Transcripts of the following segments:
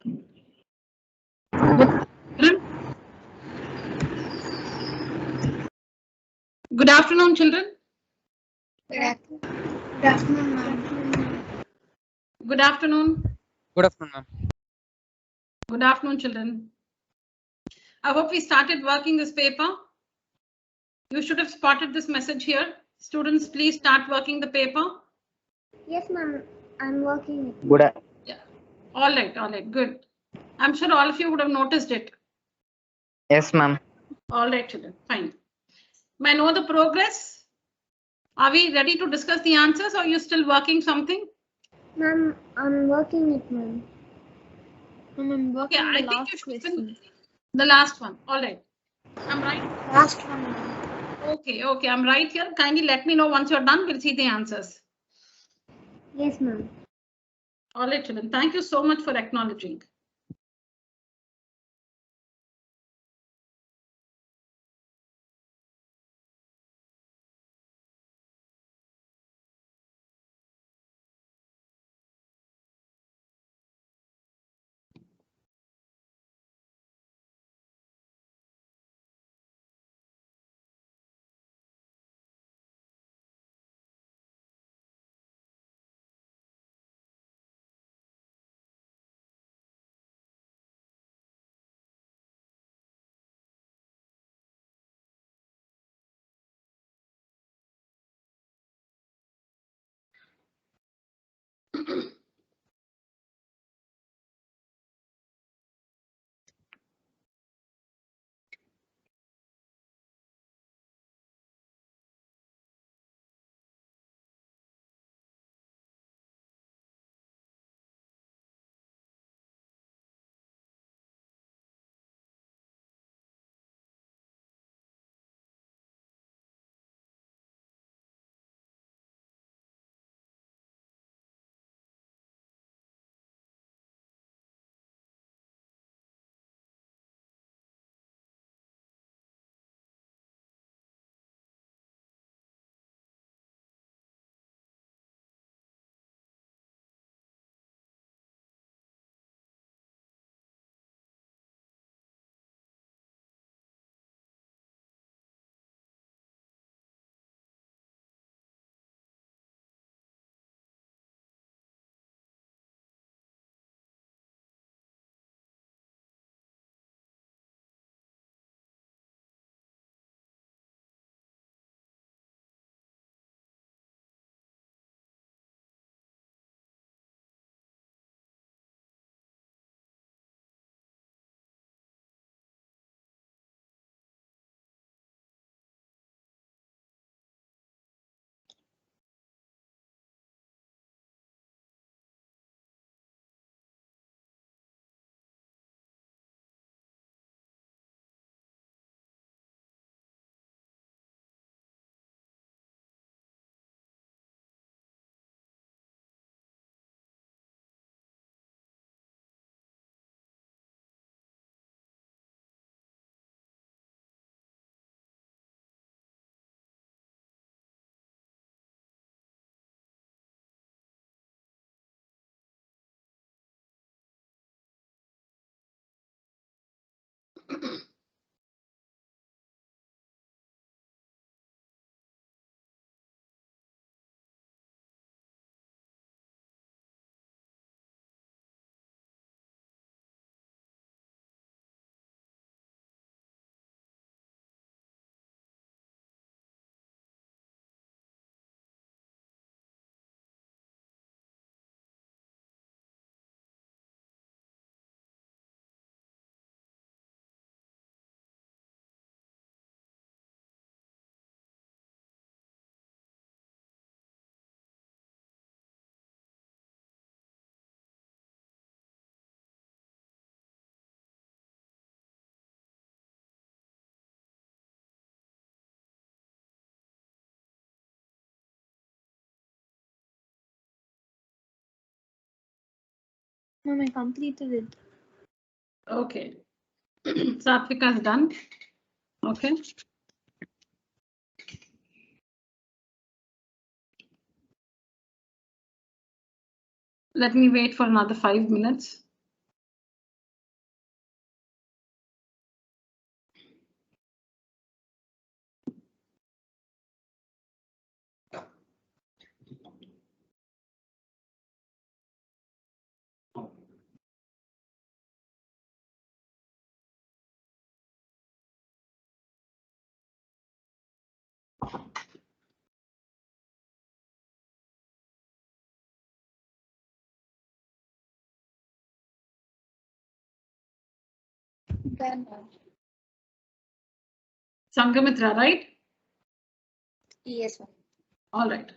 Good afternoon, children. Good afternoon, ma'am. Good afternoon. Good afternoon, ma'am. Good afternoon, children. I hope we started working this paper. You should have spotted this message here. Students, please start working the paper. Yes, ma'am. I'm working it. Good. Yeah. All right, good. I'm sure all of you would have noticed it. Yes, ma'am. All right, children, fine. May I know the progress? Are we ready to discuss the answers or are you still working something? Ma'am, I'm working it, ma'am. I'm working Yeah, I the think last you should question. The last one. All right. I'm right. Last one, ma'am. Okay, I'm right here. Kindly let me know once you're done. We'll see the answers. Yes, ma'am. All right, children. Thank you so much for acknowledging. Ma'am, I completed it. Okay. Satvika is done. Okay. Let me wait for another 5 minutes. Done, ma'am. Sangamitra, right? Yes, ma'am. All right.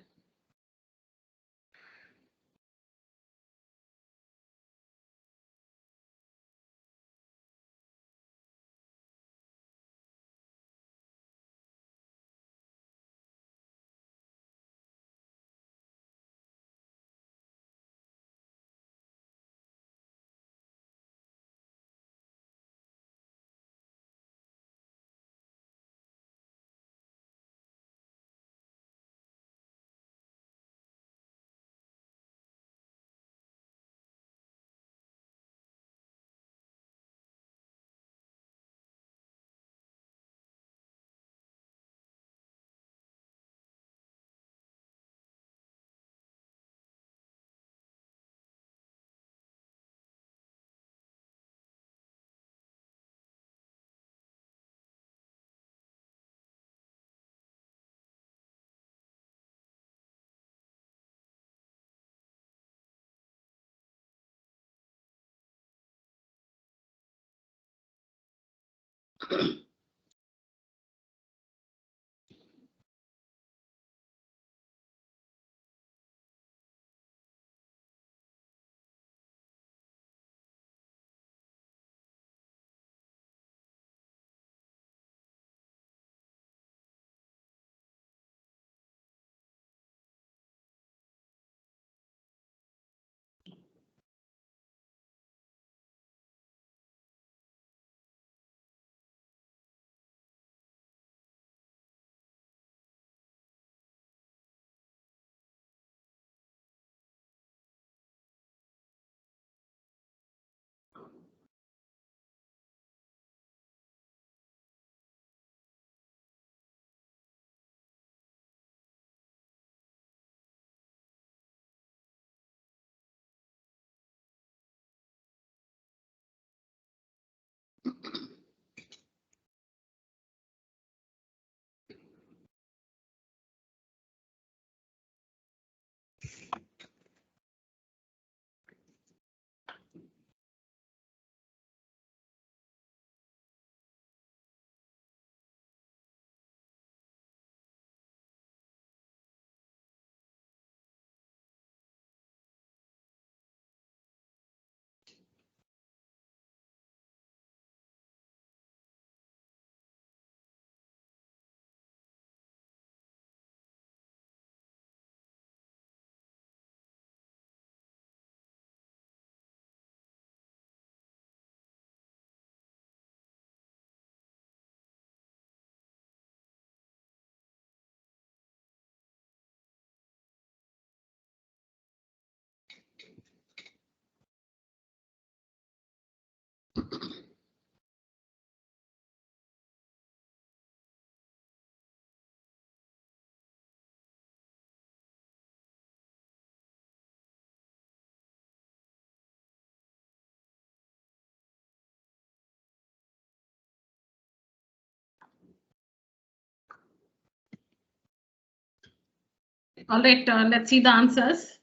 All right, let's see the answers.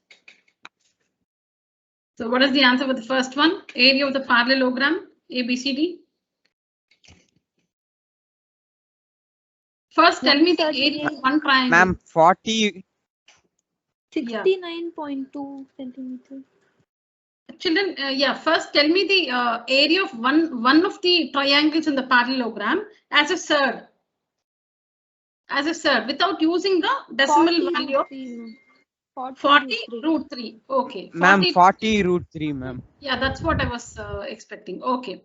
So what is the answer for the first one? Area of the parallelogram, ABCD. First, tell me the area of one triangle. Ma'am, 40. 69.2 centimeters. Children, yeah, first tell me the area of one of the triangles in the parallelogram as a third. As a third, without using the decimal value of 40 root 3. Okay. Ma'am, 40 root 3, ma'am. Yeah, that's what I was expecting. Okay.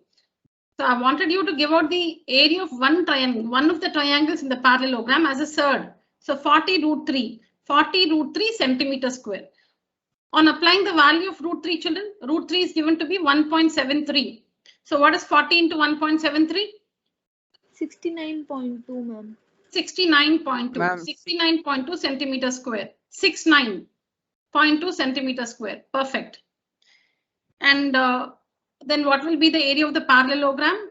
So I wanted you to give out the area of one triangle, one of the triangles in the parallelogram as a third. So 40 root 3, 40 root 3 centimeter square. On applying the value of root 3, children, root 3 is given to be 1.73. So what is 40 into 1.73? 69.2, ma'am. 69.2. 69.2 centimeter square. 69.2 centimeter square. Perfect. And then what will be the area of the parallelogram?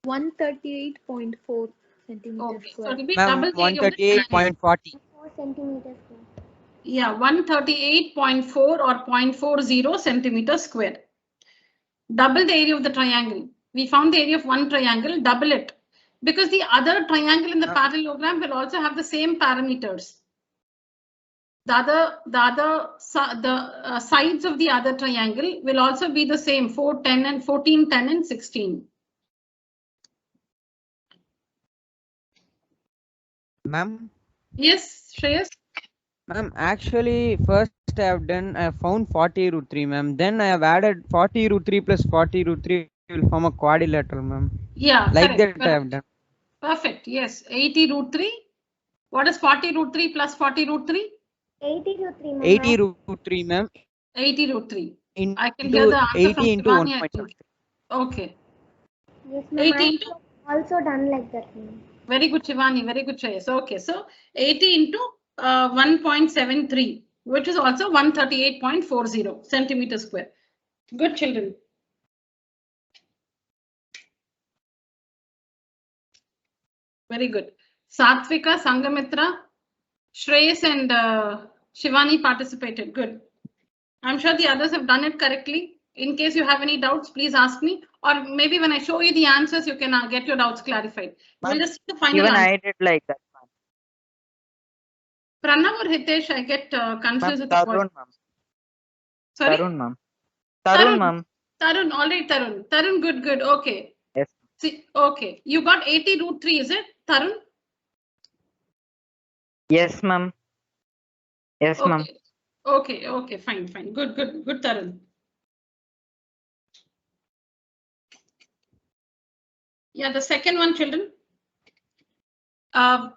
138.4 centimeters okay, square. So it will be Ma'am, double the area of the 138.40. 4 centimeters square. Yeah, 138.4 or 0.40 centimeters square. Double the area of the triangle, We found the area of one triangle, double it. Because the other triangle in the parallelogram will also have the same parameters. The sides of the other triangle will also be the same, 4, 10 and 14, 10 and 16. Ma'am. Yes, Shreyas? Ma'am, actually, first I found 40 root 3, ma'am. Then I have added 40 root 3 plus 40 root 3 will form a quadrilateral, ma'am. Yeah, like correct, that I have done. Perfect, yes. 80 root 3. What is 40 root 3 plus 40 root 3? 80 root 3, ma'am. 80 root 3, ma'am. 80 root 3. Into I can hear the answer 80 from into Shivani, I 1.7. think. Okay. Yes, ma'am. 80 into? Also done like that, ma'am. Very good, Shivani. Very good choice. Okay, so 80 into 1.73, which is also 138.40 centimeters square. Good, children. Very good. Satvika, Sangamitra, Shreyas and Shivani participated. Good. I'm sure the others have done it correctly. In case you have any doubts, please ask me. Or maybe when I show you the answers, you can get your doubts clarified. We'll just see the final Even answer. I did like that. Pranav or Hitesh, I get confused with the Tarun, voice. ma'am. Sorry? Tarun, ma'am. Tarun, ma'am. Tarun, all right, Tarun. Tarun, good, good. Okay. Yes. See, okay. You got 80 root 3, is it, Tarun? Yes, ma'am. Yes, ma'am. Okay. Okay, okay, fine, fine. Good, good, good, Tarun. Yeah, the second one, children.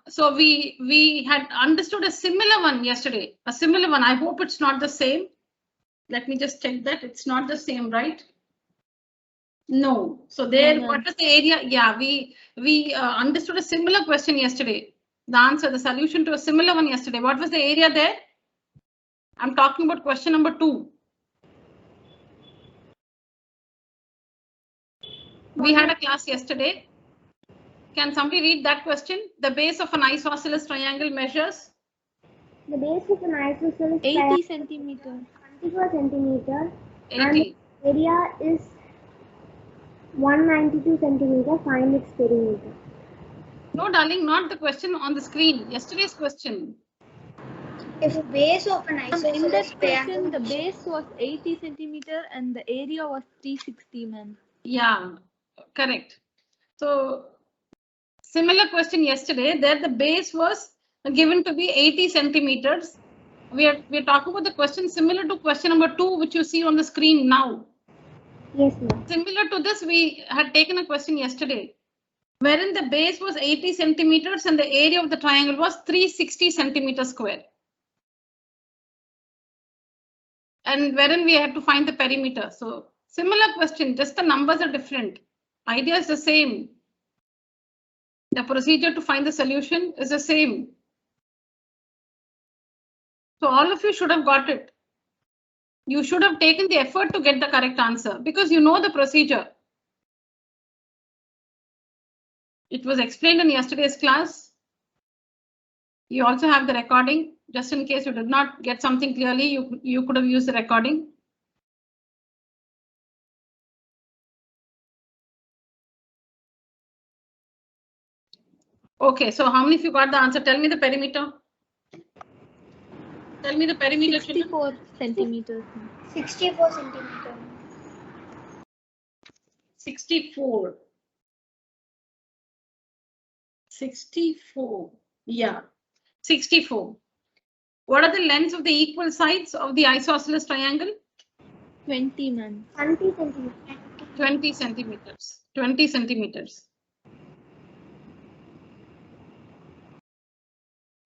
So we had understood a similar one yesterday. A similar one. I hope it's not the same. Let me just check that. It's not the same, right? No. So there, what was the area? Yeah, we understood a similar question yesterday. The answer, the solution to a similar one yesterday. What was the area there? I'm talking about question number 2. We had a class yesterday. Can somebody read that question? The base of an isosceles triangle measures? The base of an isosceles 80 centimeter. 24 centimeter. 80. And the area is 192 centimeter. Find its perimeter. No, darling, not the question on the screen. Yesterday's question. If base of an In that question, the base was 80 centimeter and the area was 360, ma'am. Yeah, correct. So similar question yesterday. There the base was given to be 80 centimeters. We are talking about the question similar to question number 2, which you see on the screen now. Yes, ma'am. Similar to this, we had taken a question yesterday, wherein the base was 80 centimeters and the area of the triangle was 360 centimeters square. And wherein we had to find the perimeter. So similar question, just the numbers are different. Idea is the same. The procedure to find the solution is the same. So all of you should have got it. You should have taken the effort to get the correct answer because you know the procedure. It was explained in yesterday's class. You also have the recording. Just in case you did not get something clearly, you could have used the recording. Okay, so how many of you got the answer? Tell me the perimeter. Tell me the perimeter. 64 centimeters. 64 centimeter. 64. 64. Yeah, 64. What are the lengths of the equal sides of the isosceles triangle? 20, ma'am. 20 centimeter. 20 centimeters. 20 centimeters.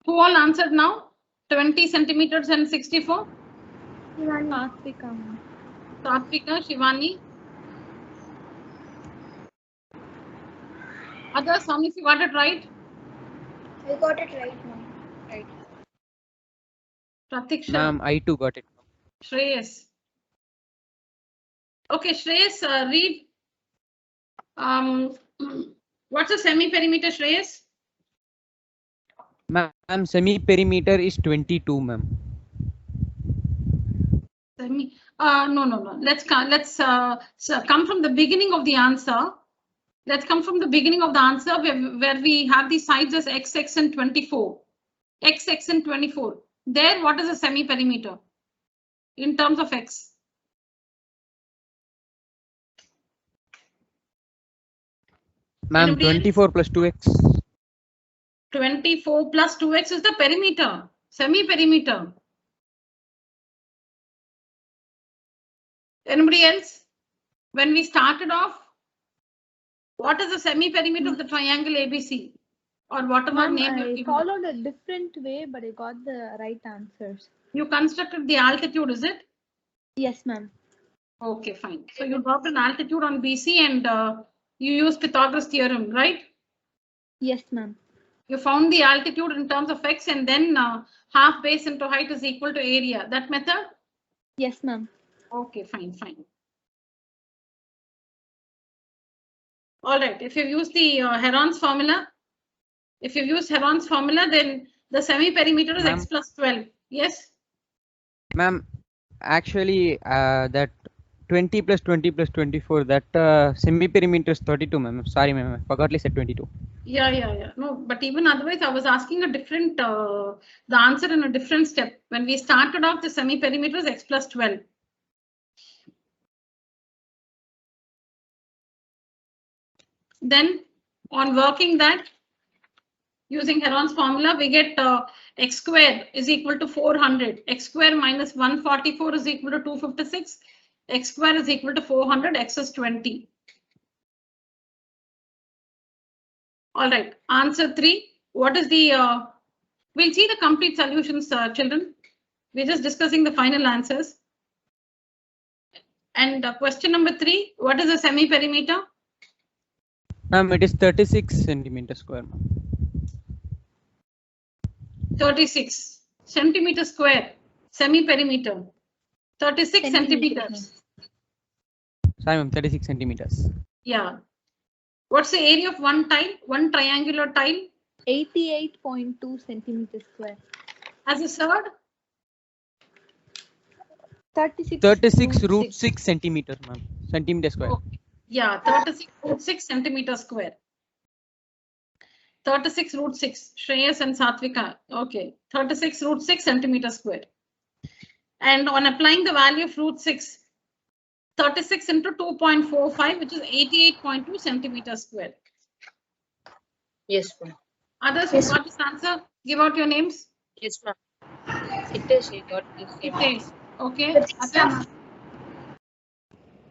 Who all answered now? 20 centimeters and 64? Satvika, ma'am. Satvika, Shivani. Others, how many of you got it right? I got it right, ma'am. Right. Pratiksha. Ma'am, I too got it. Shreyas. Okay, Shreyas, read. What's a semi-perimeter, Shreyas? Ma'am, semi-perimeter is 22, ma'am. No. Let's come from the beginning of the answer. Let's come from the beginning of the answer where we have the sides as XX and 24. XX and 24. There, what is a semi-perimeter in terms of X? Ma'am, Anybody else? 24 plus 2x. 24 plus 2x is the perimeter, semi-perimeter. Anybody else? When we started off, what is the semi-perimeter of the triangle ABC? Or whatever Ma'am, name you're I giving? followed a different way, but I got the right answers. You constructed the altitude, is it? Yes, ma'am. Okay, fine. So you dropped an altitude on BC and you used Pythagoras theorem, right? Yes, ma'am. You found the altitude in terms of X and then half base into height is equal to area. That method? Yes, ma'am. Okay, fine. All right, if you use the Heron's formula, then the semi-perimeter is X plus 12. Yes? Ma'am, actually, that 20 plus 20 plus 24, that semi-perimeter is 32, ma'am. Sorry, ma'am. I forgot to say 22. Yeah. No, but even otherwise, I was asking a different, the answer in a different step. When we started off, the semi-perimeter is X plus 12. Then on working that, using Heron's formula, we get x square is equal to 400. X square minus 144 is equal to 256. X square is equal to 400. X is 20. All right, answer 3. What is the, we'll see the complete solutions, children. We're just discussing the final answers. And question number 3, what is a semi-perimeter? Ma'am, it is 36 centimeter square. 36 centimeter square, semi-perimeter, 36 centimeters. Sorry, ma'am, 36 centimeters. Yeah. What's the area of one tile, one triangular tile? 88.2 centimeters square. As a third? 36 root 6 centimeters, ma'am. Centimeter square. Okay. Yeah, 36 root 6 centimeter square. 36 root 6, Shreyas and Satvika. Okay, 36 root 6 centimeter square. And on applying the value of root 6, 36 into 2.45, which is 88.2 centimeters square. Yes, ma'am. Others who got this answer, give out your names. Yes, ma'am. It is. I got this. It is. Okay.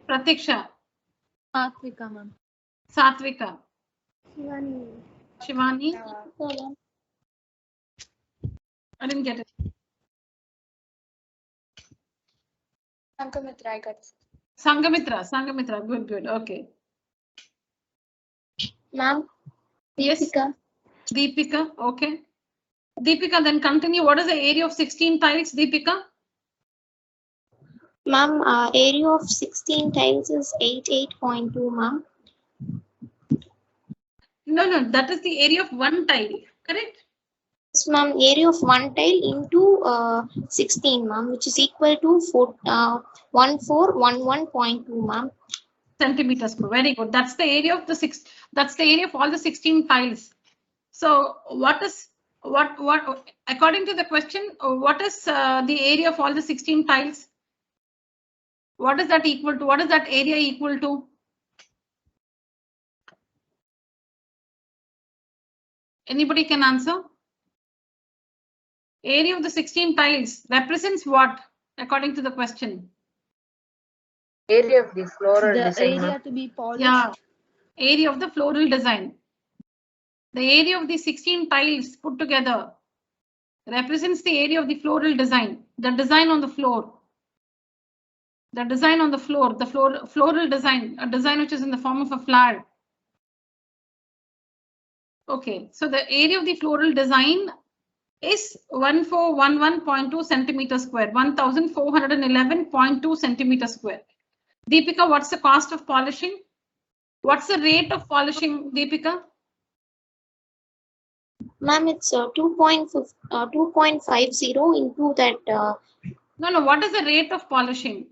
Pratiksha. Satvika, ma'am. Satvika. Shivani. Shivani. I didn't get it. Sangamitra, I got this. Sangamitra. Good. Okay. Ma'am. Yes. Deepika. Okay. Deepika, then continue. What is the area of 16 tiles, Deepika? Ma'am, area of 16 tiles is 88.2, ma'am. No, that is the area of one tile, correct? Yes, ma'am, area of one tile into 16, ma'am, which is equal to 1411.2, ma'am. Centimeters square. Very good. That's the area of the That's the area of all the 16 tiles. So what according to the question, what is the area of all the 16 tiles? What is that equal to? What is that area equal to? Anybody can answer? Area of the 16 tiles represents what, according to the question? Area of the floral The design, area ma'am. to be polished. Yeah, area of the floral design. The area of the 16 tiles put together represents the area of the floral design, the design on the floor. The design on the floor, the floral design, a design which is in the form of a flower. Okay, so the area of the floral design is 1411.2 centimeters square, 1411.2 centimeters square. Deepika, what's the cost of polishing? What's the rate of polishing, Deepika? Ma'am, it's 2.50 into that. No, what is the rate of polishing?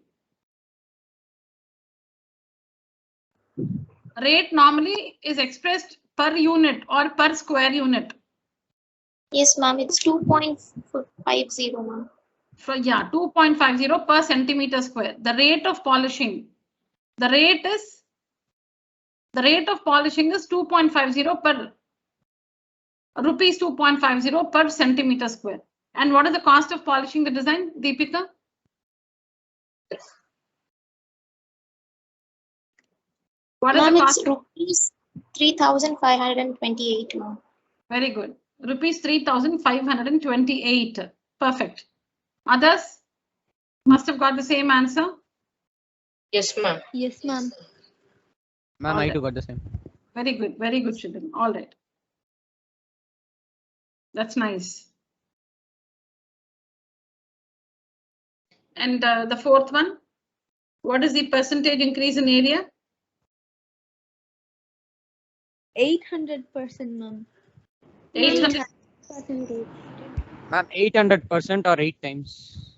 rate normally is expressed per unit or per square unit. Yes, ma'am. It's 2.50, ma'am. So yeah, 2.50 per centimeter square. The rate of polishing. The rate of polishing is 2.50 per rupees 2.50 per centimeter square. And what is the cost of polishing the design, Deepika? What is Ma'am, the it's cost? rupees 3,528, ma'am. Very good. Rupees 3,528. Perfect. Others must have got the same answer. Yes, ma'am. Yes, ma'am. Ma'am, All I right. too got the same. Very good, children. All right. That's nice. And the fourth one, what is the percentage increase in area? 800%, ma'am. 800. Ma'am, 800% or 8 times.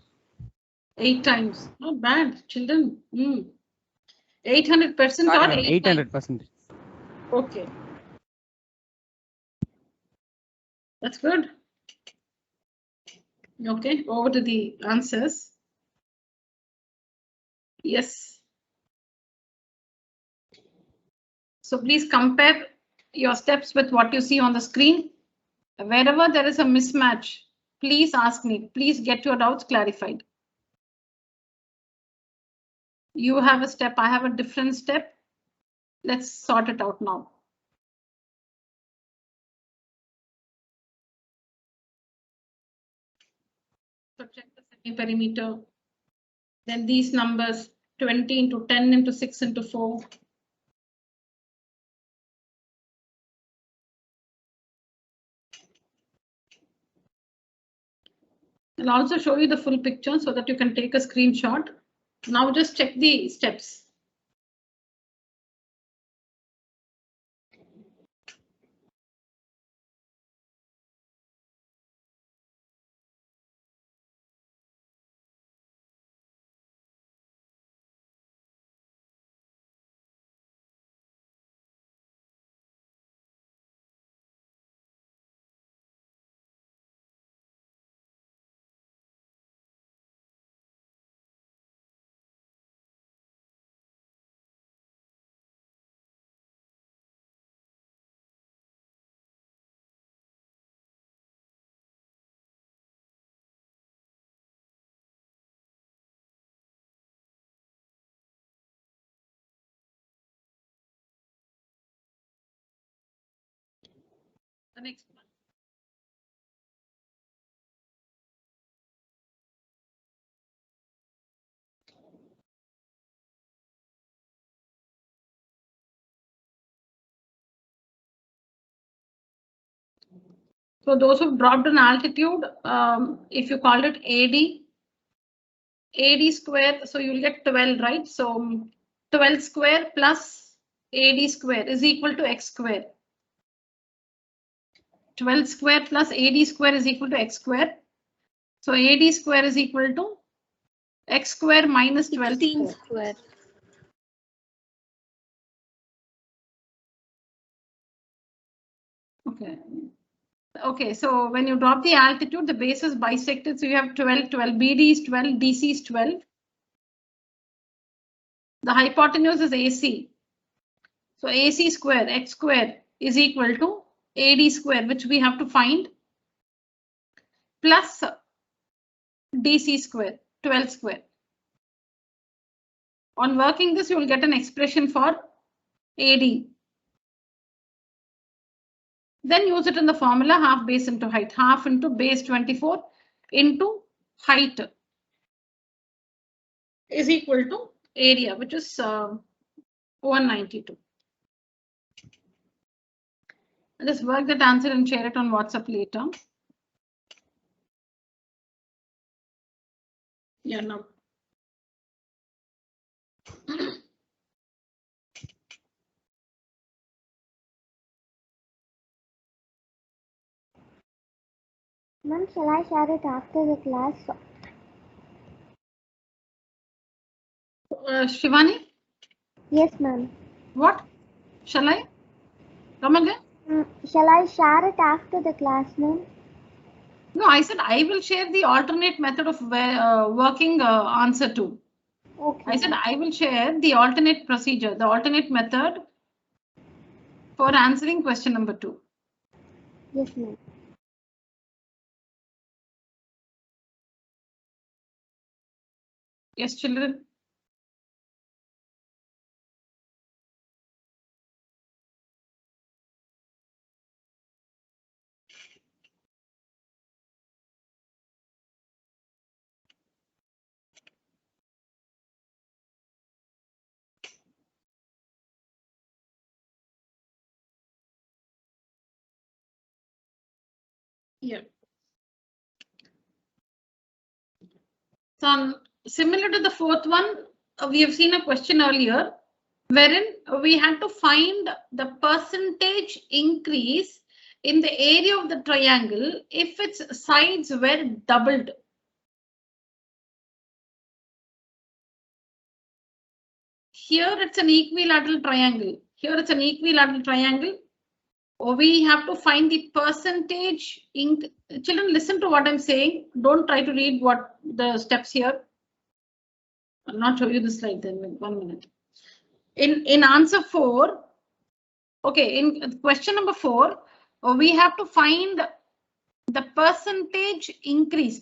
8 times. Not bad, children. 800% or Sorry, ma'am, 8 times. 800%. Okay. That's good. Okay, over to the answers. Yes. So please compare your steps with what you see on the screen. Wherever there is a mismatch, please ask me. Please get your doubts clarified. You have a step, I have a different step. Let's sort it out now. So check the semi-perimeter. Then these numbers, 20 into 10 into 6 into 4. I'll also show you the full picture so that you can take a screenshot. Now just check the steps. The next one. So those who've dropped in altitude, if you called it AD square, so you'll get 12, right? So 12 square plus AD square is equal to x square. 12 square plus AD square is equal to x square. So AD square is equal to x square minus 12 16 square. square. Okay. Okay, so when you drop the altitude, the base is bisected. So you have 12, 12, BD is 12, DC is 12. The hypotenuse is AC. So AC square, x square is equal to AD square, which we have to find, plus DC square, 12 square. On working this, you will get an expression for AD. Then use it in the formula half base into height, half into base 24 into height is equal to area, which is 192. I'll just work that answer and share it on WhatsApp later. Yeah, no. Ma'am, shall I share it after the class? Shivani? Yes, ma'am. What? Shall I? Come again? Shall I share it after the class, ma'am? No, I said I will share the alternate method of working answer to. Okay. I said I will share the alternate procedure, the alternate method for answering question number 2. Yes, ma'am. Yes, children. Yeah. So similar to the fourth one, we have seen a question earlier wherein we had to find the percentage increase in the area of the triangle if its sides were doubled. Here it's an equilateral triangle. Here it's an equilateral triangle. We have to find the percentage. Children, listen to what I'm saying. Don't try to read what the steps here. I'll not show you the slide then. 1 minute. In answer 4, okay, in question number 4, we have to find the percentage increase,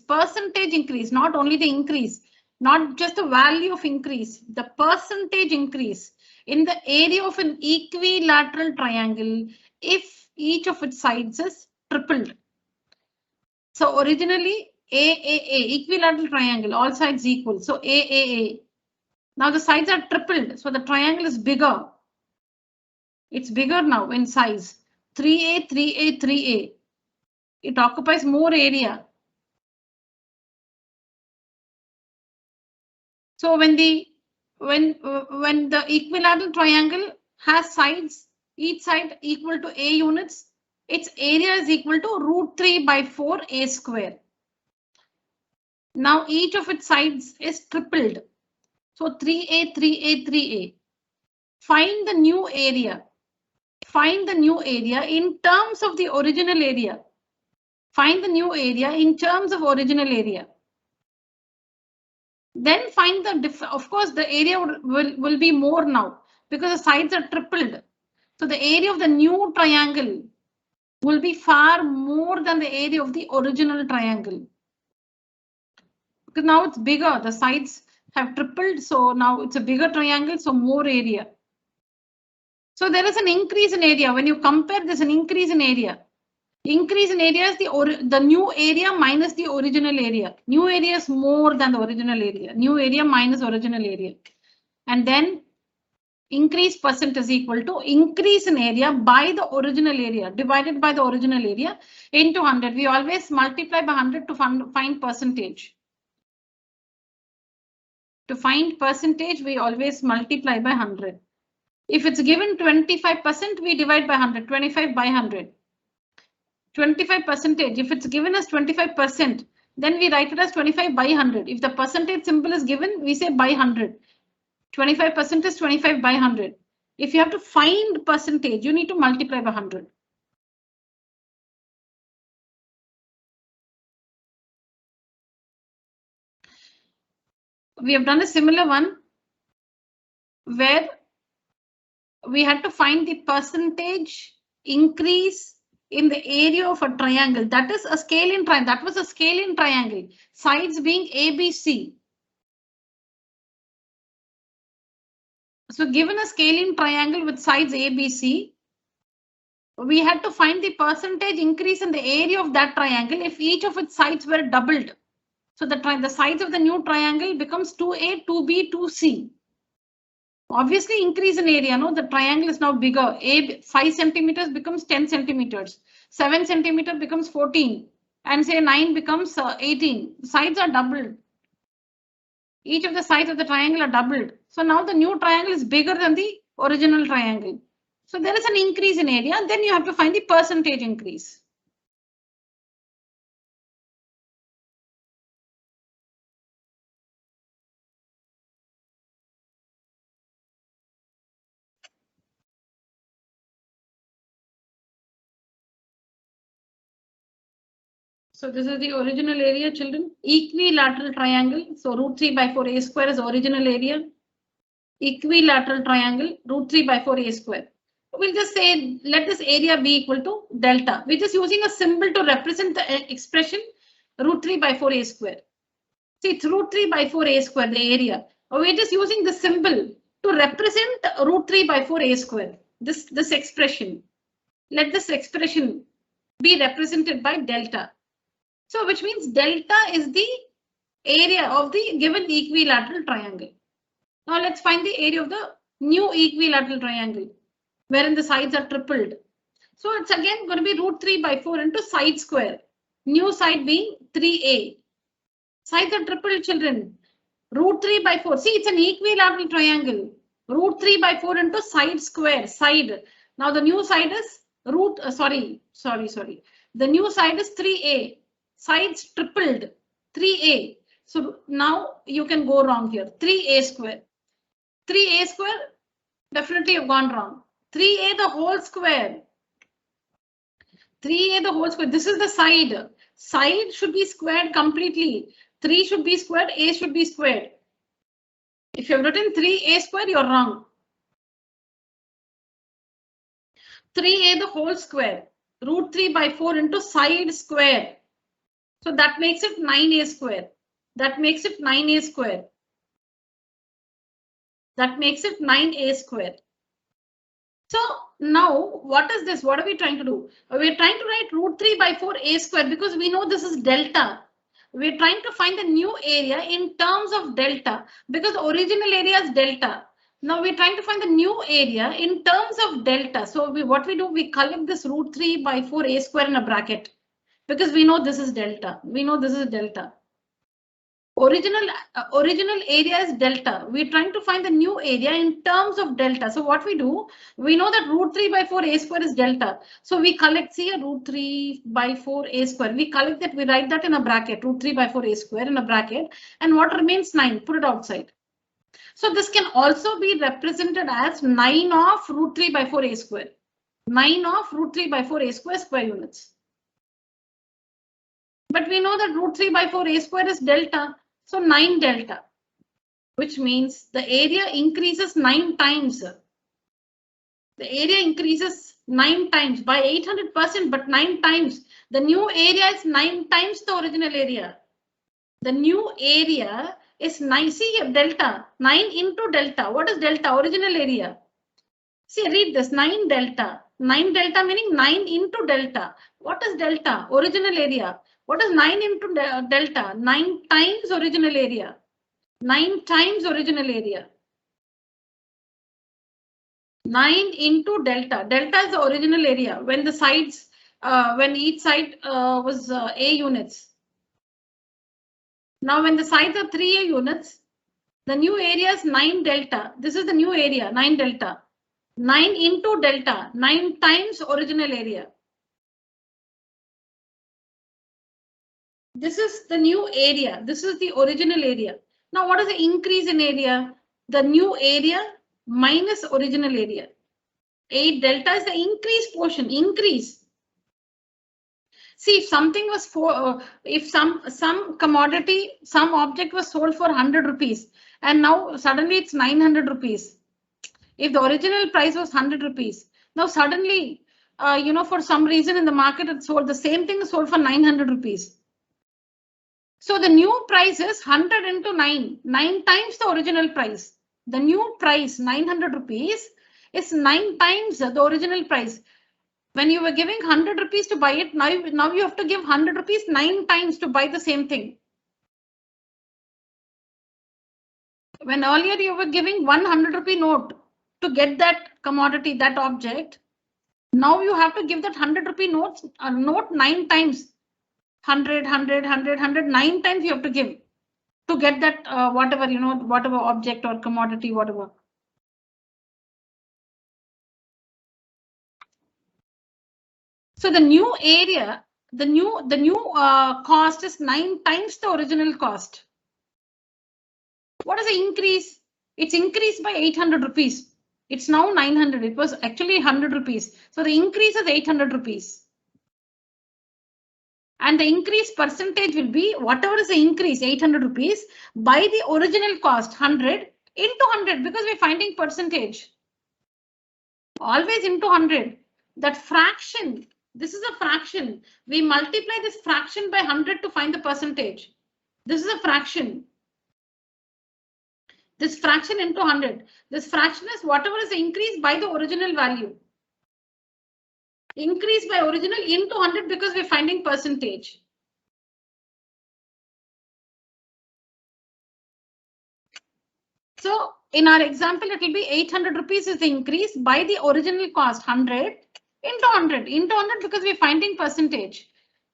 not only the increase, not just the value of increase, the percentage increase in the area of an equilateral triangle if each of its sides is tripled. So originally AAA, equilateral triangle, all sides equal. So AAA. Now the sides are tripled, so the triangle is bigger. It's bigger now in size. 3A, 3A, 3A. It occupies more area. So when the equilateral triangle has sides, each side equal to A units, its area is equal to √3/4 A square. Now each of its sides is tripled. So 3A, 3A, 3A. Find the new area. Find the new area in terms of the original area. Find the new area in terms of original area. Then find the of course the area will be more now because the sides are tripled. So the area of the new triangle will be far more than the area of the original triangle. Because now it's bigger, the sides have tripled, so now it's a bigger triangle, so more area. So there is an increase in area. When you compare, there's an increase in area. Increase in area is the new area minus the original area. New area is more than the original area. New area minus original area. And then increase percent is equal to increase in area by the original area divided by the original area into 100. We always multiply by 100 to find percentage. To find percentage, we always multiply by 100. If it's given 25%, we divide by 100, 25 by 100. 25%, if it's given as 25%, then we write it as 25 by 100. If the percentage symbol is given, we say by 100. 25% is 25 by 100. If you have to find percentage, you need to multiply by 100. We have done a similar one where we had to find the percentage increase in the area of a triangle. That is a scalene triangle. That was a scalene triangle. Sides being ABC. So given a scalene triangle with sides ABC, we had to find the percentage increase in the area of that triangle if each of its sides were doubled. So the sides of the new triangle becomes 2A, 2B, 2C. Obviously increase in area, no? The triangle is now bigger. 5 centimeters becomes 10 centimeters. 7 centimeter becomes 14. And say 9 becomes 18. Sides are doubled. Each of the sides of the triangle are doubled. So now the new triangle is bigger than the original triangle. So there is an increase in area. Then you have to find the percentage increase. So this is the original area, children. Equilateral triangle. So root 3 by 4 a square is original area. Equilateral triangle, root 3 by 4 a square. We'll just say, let this area be equal to delta. We're just using a symbol to represent the expression root 3 by 4 a square. See, it's root 3 by 4 a square, the area. We're just using the symbol to represent root 3 by 4 a square. This expression. Let this expression be represented by delta. So which means delta is the area of the given equilateral triangle. Now let's find the area of the new equilateral triangle, wherein the sides are tripled. So it's again going to be root 3 by 4 into side square. New side being 3a. Sides are tripled, children. Root 3 by 4. See, it's an equilateral triangle. Root 3 by 4 into side square. Side. Now the new side is root. Sorry. The new side is 3a. Sides tripled. 3a. So now you can go wrong here. 3a square. 3a square. Definitely you've gone wrong. 3a the whole square. 3a the whole square. This is the side. Side should be squared completely. 3 should be squared. A should be squared. If you have written 3a square, you're wrong. 3a the whole square. Root 3 by 4 into side square. So that makes it 9a square. That makes it 9a square. That makes it 9a square. So now what is this? What are we trying to do? We're trying to write root 3 by 4 a square because we know this is delta. We're trying to find the new area in terms of delta because original area is delta. Now we're trying to find the new area in terms of delta. So what we do, we collect this root 3 by 4 a square in a bracket because we know this is delta. We know this is delta. Original area is delta. We're trying to find the new area in terms of delta. So what we do, we know that root 3 by 4 a square is delta. So we collect, see, a root 3 by 4 a square. We collect that, we write that in a bracket, root 3 by 4 a square in a bracket. And what remains? 9, put it outside. So this can also be represented as 9 of root 3 by 4 a square. 9 of root 3 by 4 a square square units. But we know that root 3 by 4 a square is delta. So 9 delta, which means the area increases 9 times. The area increases 9 times by 800%, but 9 times. The new area is 9 times the original area. The new area is 9. See here, delta. 9 into delta. What is delta? Original area. See, read this. 9 delta. 9 delta meaning 9 into delta. What is delta? Original area. What is 9 into delta? 9 times original area. 9 times original area. 9 into delta. Delta is the original area when the sides, when each side was A units. Now when the sides are 3A units, the new area is 9 delta. This is the new area, 9 delta. 9 into delta, 9 times original area. This is the new area. This is the original area. Now, what is the increase in area? The new area minus original area. 8 delta is the increase portion. Increase. See, if something was if some commodity, some object was sold for 100 rupees, and now suddenly it's 900 rupees. If the original price was 100 rupees, now suddenly, for some reason in the market it's sold, the same thing is sold for 900 rupees. So the new price is 100 into 9, 9 times the original price. The new price, 900 rupees, is 9 times the original price. When you were giving 100 rupees to buy it, now you have to give 100 rupees 9 times to buy the same thing. When earlier you were giving 100 rupee note to get that commodity, that object, now you have to give that 100 rupee note 9 times. 100, 100, 100, 100, 9 times you have to give to get that whatever, whatever object or commodity, whatever. So the new area, the new cost is 9 times the original cost. What is the increase? It's increased by 800 rupees. It's now 900. It was actually 100 rupees. So the increase is 800 rupees. And the increase percentage will be whatever is the increase, 800 rupees, by the original cost, 100 into 100, because we're finding percentage. Always into 100. That fraction, this is a fraction. We multiply this fraction by 100 to find the percentage. This is a fraction. This fraction into 100. This fraction is whatever is the increase by the original value. Increase by original into 100 because we're finding percentage. So in our example, it will be 800 rupees is the increase by the original cost, 100 into 100 into 100 because we're finding percentage.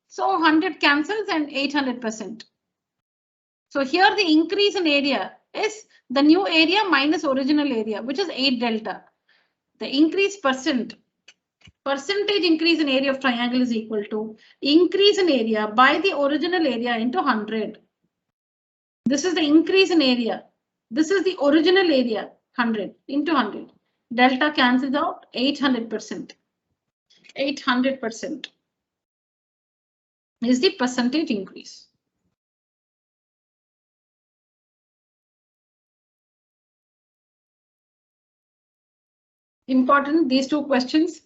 So 100 cancels and 800%. So here the increase in area is the new area minus original area, which is 8 delta. The increase percentage increase in area of triangle is equal to increase in area by the original area into 100. This is the increase in area. This is the original area, 100 into 100. Delta cancels out 800%. 800% is the percentage increase. Important, these two questions.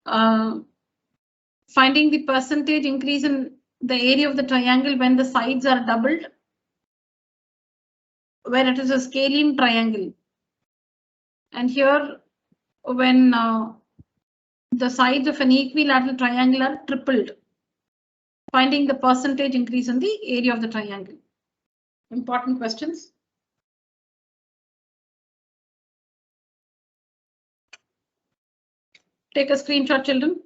Finding the percentage increase in the area of the triangle when the sides are doubled, where it is a scalene triangle. And here, when the sides of an equilateral triangle are tripled, finding the percentage increase in the area of the triangle. Important questions. Take a screenshot, children.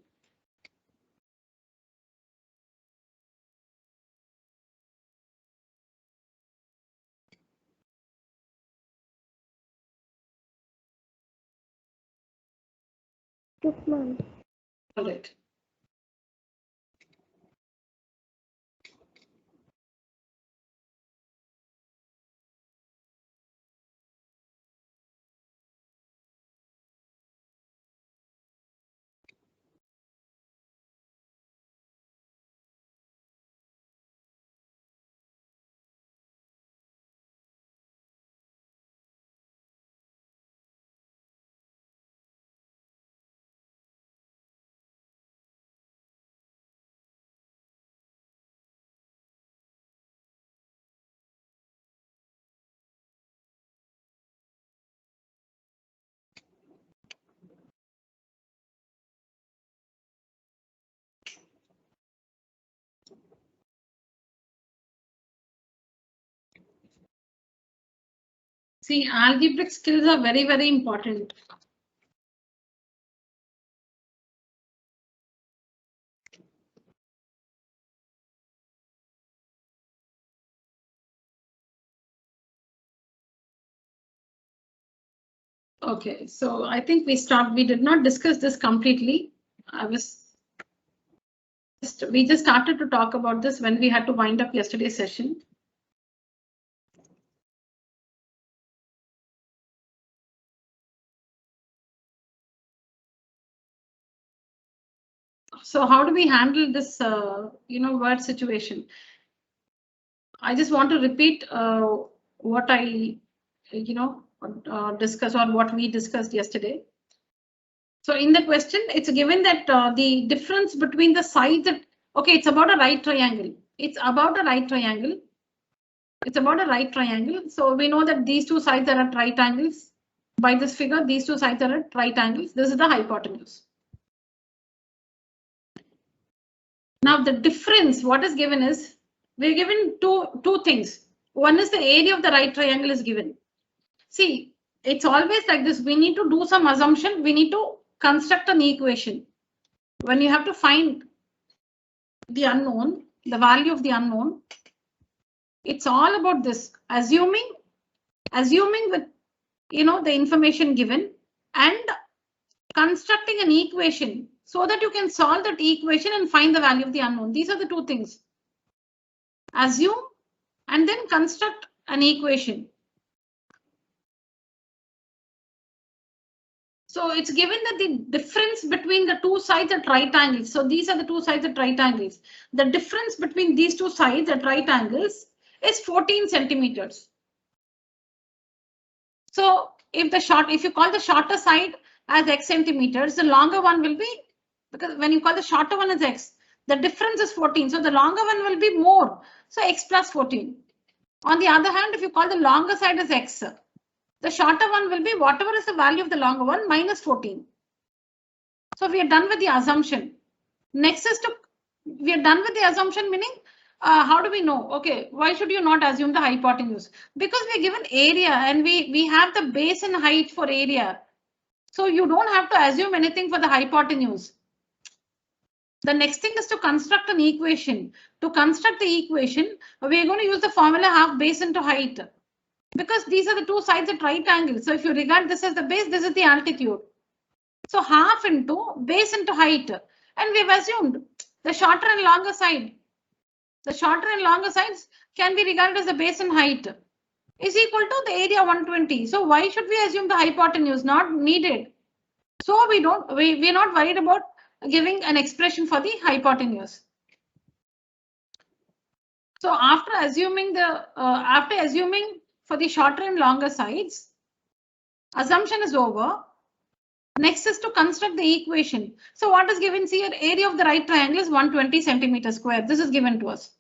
Took mom. All right. See, algebraic skills are very, very important. Okay, so I think we did not discuss this completely. We just started to talk about this when we had to wind up yesterday's session. So how do we handle this, word situation? I just want to repeat what I, discussed or what we discussed yesterday. So in the question, it's given that the difference between the sides, okay, it's about a right triangle. It's about a right triangle. It's about a right triangle. So we know that these two sides are at right angles. By this figure, these two sides are at right angles. This is the hypotenuse. Now the difference, what is given is, we're given two things. One is the area of the right triangle is given. See, it's always like this. We need to do some assumption. We need to construct an equation. When you have to find the unknown, the value of the unknown, it's all about this. Assuming with, the information given and constructing an equation so that you can solve that equation and find the value of the unknown. These are the two things. Assume and then construct an equation. So it's given that the difference between the two sides at right angles. So these are the two sides at right angles. The difference between these two sides at right angles is 14 centimeters. So if you call the shorter side as x centimeters, the longer one will be, because when you call the shorter one as x, the difference is 14. So the longer one will be more. So x plus 14. On the other hand, if you call the longer side as x, the shorter one will be whatever is the value of the longer one minus 14. So we are done with the assumption. Next is we are done with the assumption, meaning how do we know? Okay, why should you not assume the hypotenuse? Because we are given area and we have the base and height for area. So you don't have to assume anything for the hypotenuse. The next thing is to construct an equation. To construct the equation, we are going to use the formula half base into height. Because these are the two sides at right angle. So if you regard this as the base, this is the altitude. So half into base into height. And we've assumed the shorter and longer side. The shorter and longer sides can be regarded as the base and height is equal to the area 120. So why should we assume the hypotenuse? Not needed. So we're not worried about giving an expression for the hypotenuse. So after assuming for the shorter and longer sides, assumption is over. Next is to construct the equation. So what is given here? Area of the right triangle is 120 centimeters square. This is given to us.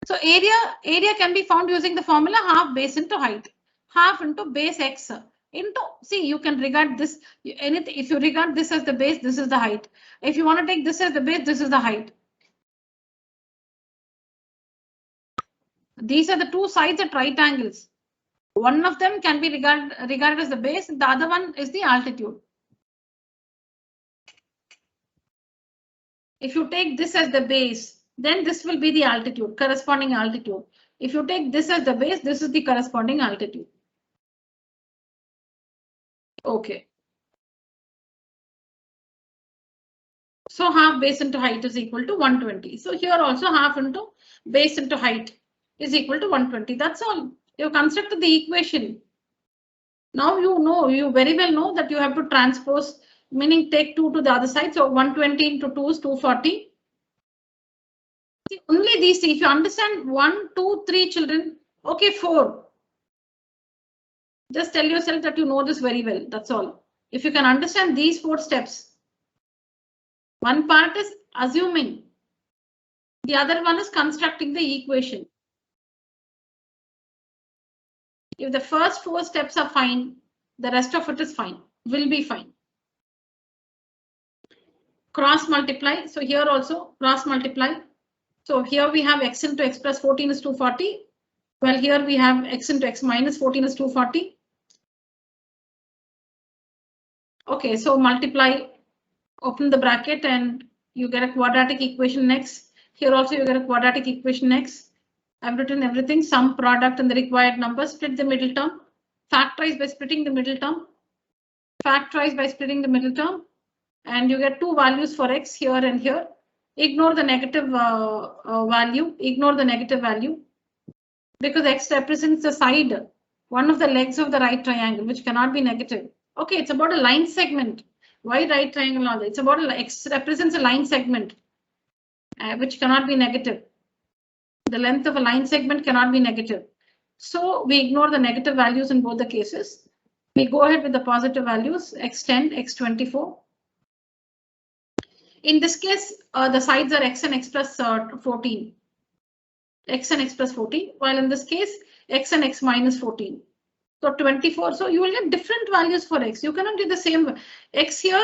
So area can be found using the formula half base into height. Half into base x into, see, you can regard this, anything, if you regard this as the base, this is the height. If you want to take this as the base, this is the height. These are the two sides at right angles. One of them can be regarded as the base, the other one is the altitude. If you take this as the base, then this will be the altitude, corresponding altitude. If you take this as the base, this is the corresponding altitude. Okay. So half base into height is equal to 120. So here also half into base into height is equal to 120. That's all. You constructed the equation. Now you very well know that you have to transpose, meaning take 2 to the other side. So 120 into 2 is 240. See, only these three. If you understand 1, 2, 3 children, okay, 4. Just tell yourself that you know this very well. That's all. If you can understand these 4 steps, one part is assuming, the other one is constructing the equation. If the first 4 steps are fine, the rest of it is fine, will be fine. Cross multiply. So here also cross multiply. So here we have x into x plus 14 is 240. Well, here we have x into x minus 14 is 240. Okay, so multiply, open the bracket and you get a quadratic equation next. Here also you get a quadratic equation next. I've written everything, sum, product and the required number, split the middle term, factorize by splitting the middle term, factorize by splitting the middle term, and you get 2 values for x here and here. Ignore the negative value, because x represents the side, one of the legs of the right triangle, which cannot be negative. Okay, it's about a line segment. Why right triangle? All that? It's about x represents a line segment, which cannot be negative. The length of a line segment cannot be negative. So we ignore the negative values in both the cases. We go ahead with the positive values, x10, x24. In this case, the sides are x and x plus 14. X and x plus 14, while in this case, x and x minus 14. So 24. So you will get different values for x. You cannot get the same. X here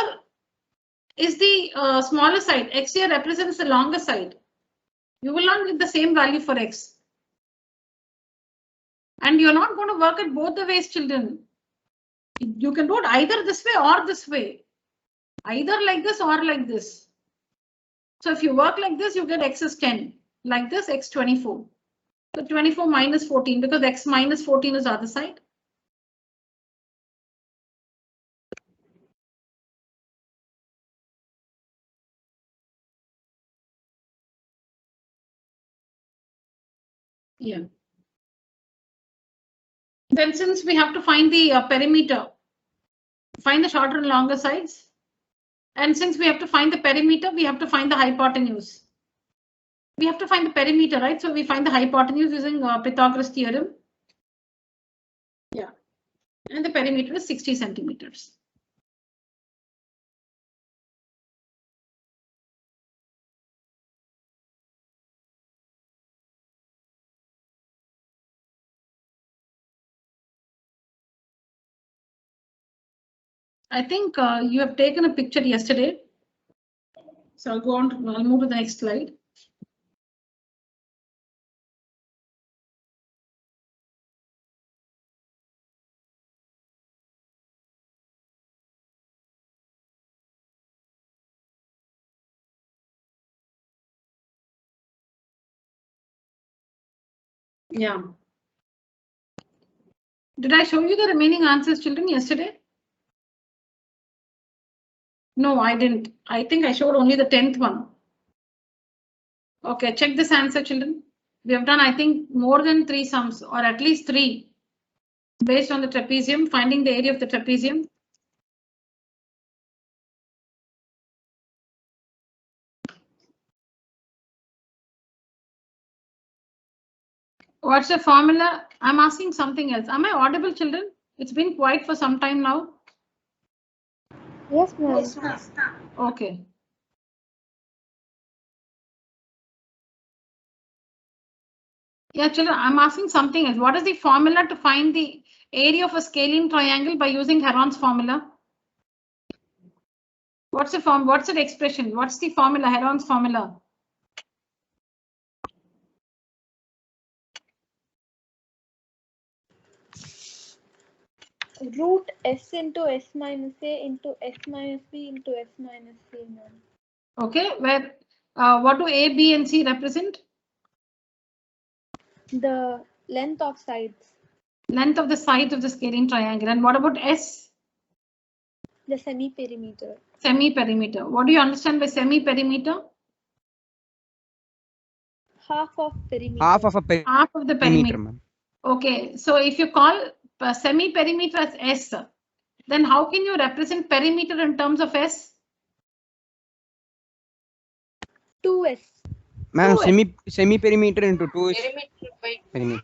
is the smaller side. X here represents the longer side. You will not get the same value for x. And you're not going to work it both the ways, children. You can do it either this way or this way. Either like this or like this. So if you work like this, you get x is 10. Like this, x 24. So 24 minus 14, because x minus 14 is the other side. Yeah. Then since we have to find the perimeter, find the shorter and longer sides. And since we have to find the perimeter, we have to find the hypotenuse. We have to find the perimeter, right? So we find the hypotenuse using Pythagoras theorem. Yeah. And the perimeter is 60 centimeters. I think you have taken a picture yesterday. So I'll go on to, I'll move to the next slide. Yeah. Did I show you the remaining answers, children, yesterday? No, I didn't. I think I showed only the 10th one. Okay, check this answer, children. We have done, I think, more than 3 sums, or at least 3, based on the trapezium, finding the area of the trapezium. What's the formula? I'm asking something else. Am I audible, children? It's been quiet for some time now. Yes, ma'am. Okay. Yeah, children, I'm asking something else. What is the formula to find the area of a scalene triangle by using Heron's formula? What's the form? What's the expression? What's the formula? Heron's formula. Root S into S minus A into S minus B into S minus C, ma'am. Okay, where what do A, B, and C represent? The length of sides. Length of the sides of the scalene triangle. And what about S? The semi-perimeter. Semi-perimeter. What do you understand by semi-perimeter? Half of perimeter. Half of a Half of the perimeter. ma'am. Okay, so if you call semi-perimeter as S, then how can you represent perimeter in terms of S? 2S. Ma'am, 2S. semi-perimeter into 2 is Perimeter by perimeter.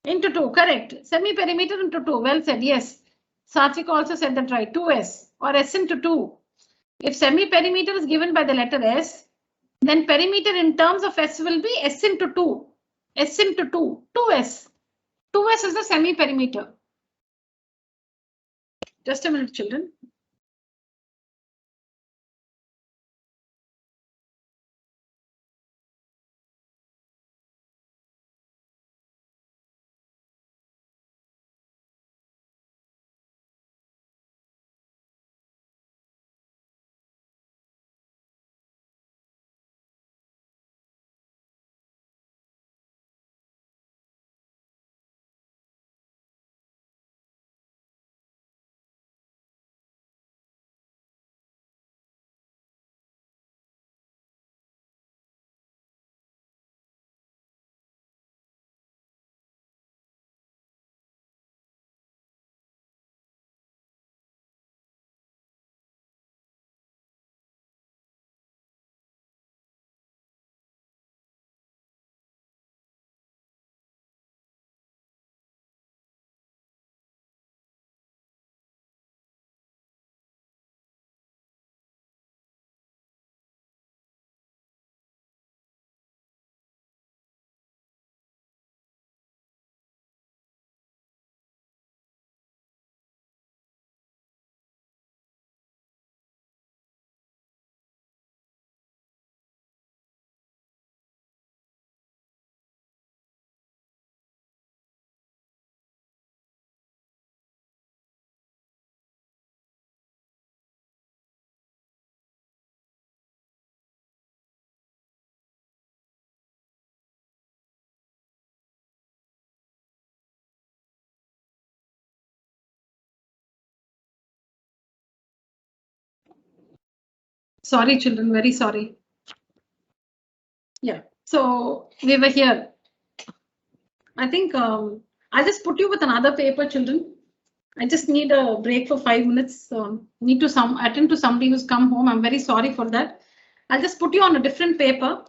Into 2, correct. Semi-perimeter into 2. Well said, yes. Satvik also said that right. 2S or S into 2. If semi-perimeter is given by the letter S, then perimeter in terms of S will be S into 2. S into 2. 2S. 2S is the semi-perimeter. Just a minute, children. Sorry, children, very sorry. Yeah, so we were here. I think I'll just put you with another paper, children. I just need a break for 5 minutes. Need to attend to somebody who's come home. I'm very sorry for that. I'll just put you on a different paper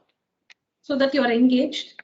so that you are engaged.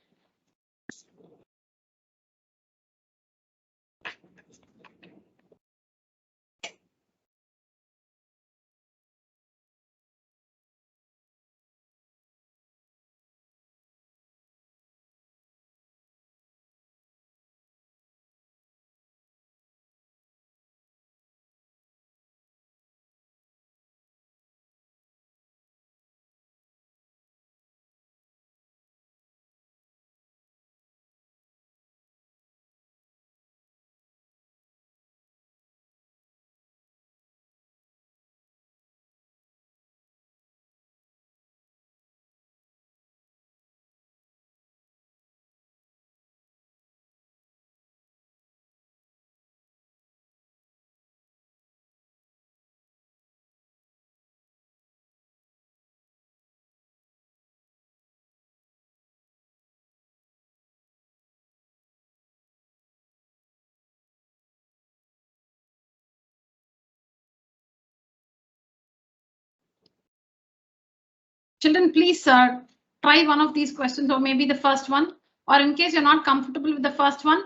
Children, please try one of these questions or maybe the first one, or in case you're not comfortable with the first one,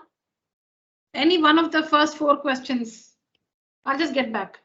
any one of the first 4 questions. I'll just get back.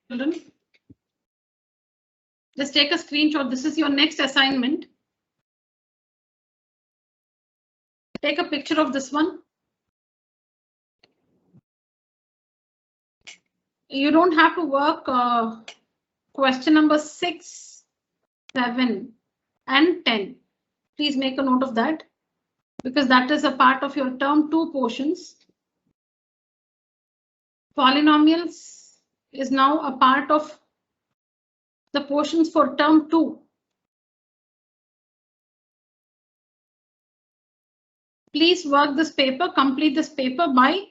Children, just take a screenshot. This is your next assignment. Take a picture of this one. You don't have to work question number 6, 7, and 10. Please make a note of that, because that is a part of your term 2 portions. Polynomials is now a part of the portions for term 2. Please work this paper, complete this paper by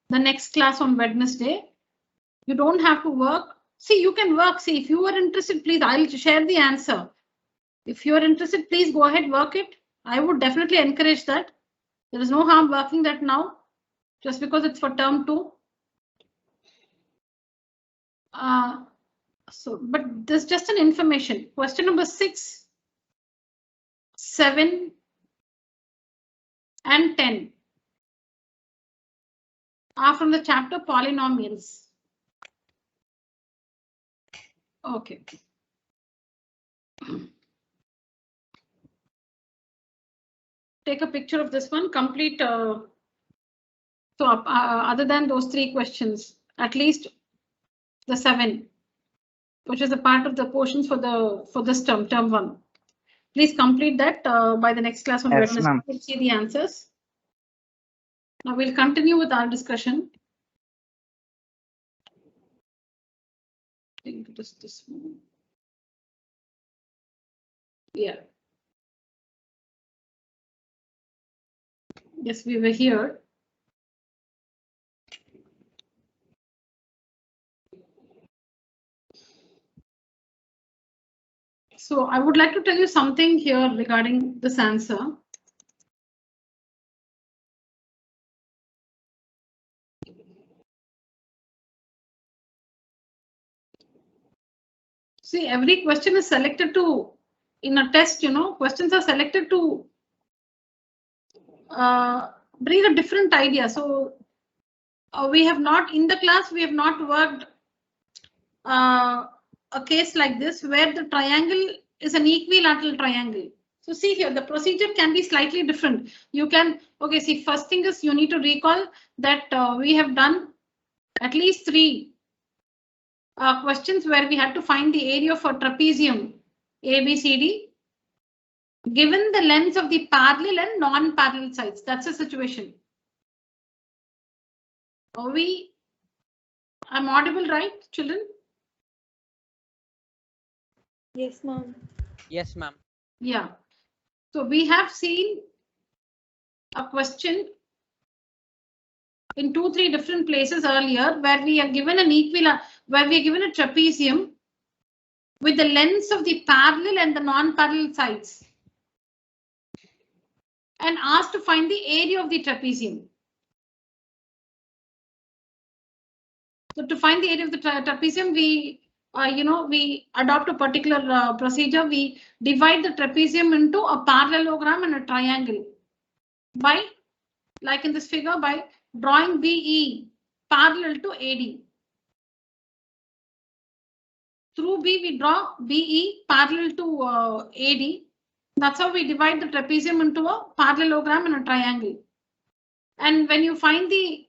the next class on Wednesday. You don't have to work. See, you can work. See, if you are interested, please, I'll share the answer. If you are interested, please go ahead, work it. I would definitely encourage that. There is no harm working that now, just because it's for term 2. But there's just an information. Question number 6, 7, and 10 are from the chapter polynomials. Okay. Take a picture of this one, complete. Other than those 3 questions, at least the 7, which is a part of the portions for this term 1. Please complete that by the next class on Wednesday. We'll see the answers. Now we'll continue with our discussion. I think it is this one. Yeah. Yes, we were here. So I would like to tell you something here regarding this answer. See, every question is selected to, in a test, questions are selected to bring a different idea. So we have not, in the class, we have not worked a case like this where the triangle is an equilateral triangle. So see here, the procedure can be slightly different. You can, okay, see, first thing is you need to recall that we have done at least 3 questions where we had to find the area for trapezium ABCD given the lengths of the parallel and non-parallel sides. That's the situation. I'm audible, right, children? Yes, ma'am. Yes, ma'am. Yeah. So we have seen a question in 2-3 different places earlier where we are given an where we are given a trapezium with the lengths of the parallel and the non-parallel sides and asked to find the area of the trapezium. So to find the area of the trapezium, we we adopt a particular procedure. We divide the trapezium into a parallelogram and a triangle by, like in this figure, by drawing BE parallel to AD. Through B, we draw BE parallel to AD. That's how we divide the trapezium into a parallelogram and a triangle. And when you find the,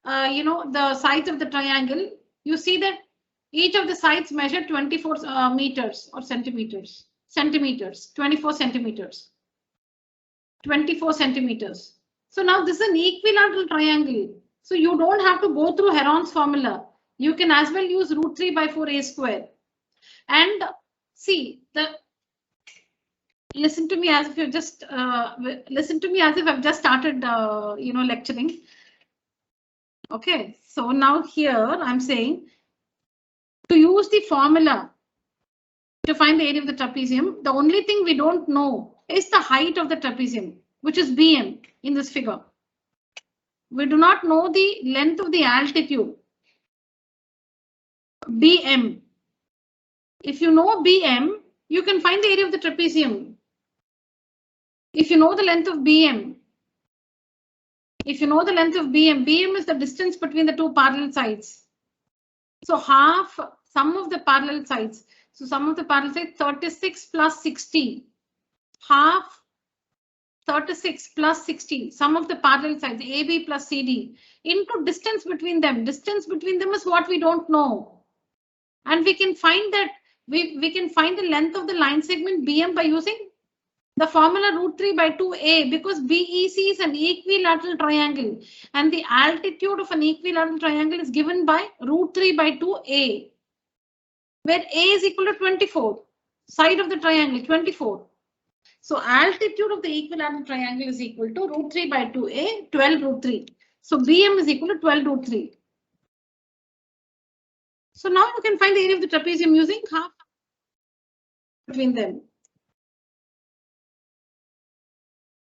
the sides of the triangle, you see that each of the sides measure 24 meters or centimeters. 24 centimeters. 24 centimeters. So now this is an equilateral triangle. So you don't have to go through Heron's formula. You can as well use √3/4a square. And see, listen to me as if you've just listen to me as if I've just started lecturing. Okay, so now here I'm saying to use the formula to find the area of the trapezium, the only thing we don't know is the height of the trapezium, which is BM in this figure. We do not know the length of the altitude, BM. If you know BM, you can find the area of the trapezium. If you know the length of BM, BM is the distance between the 2 parallel sides. So half sum of the parallel sides. So sum of the parallel sides 36 plus 60. Half 36 plus 60. Sum of the parallel sides AB plus CD into distance between them. Distance between them is what we don't know. And we can find that we can find the length of the line segment BM by using the formula √3 by 2a, because BEC is an equilateral triangle and the altitude of an equilateral triangle is given by √3 by 2a, where a is equal to 24, side of the triangle 24. So altitude of the equilateral triangle is equal to √3 by 2a, 12 √3. So BM is equal to 12 √3. So now you can find the area of the trapezium using half between them.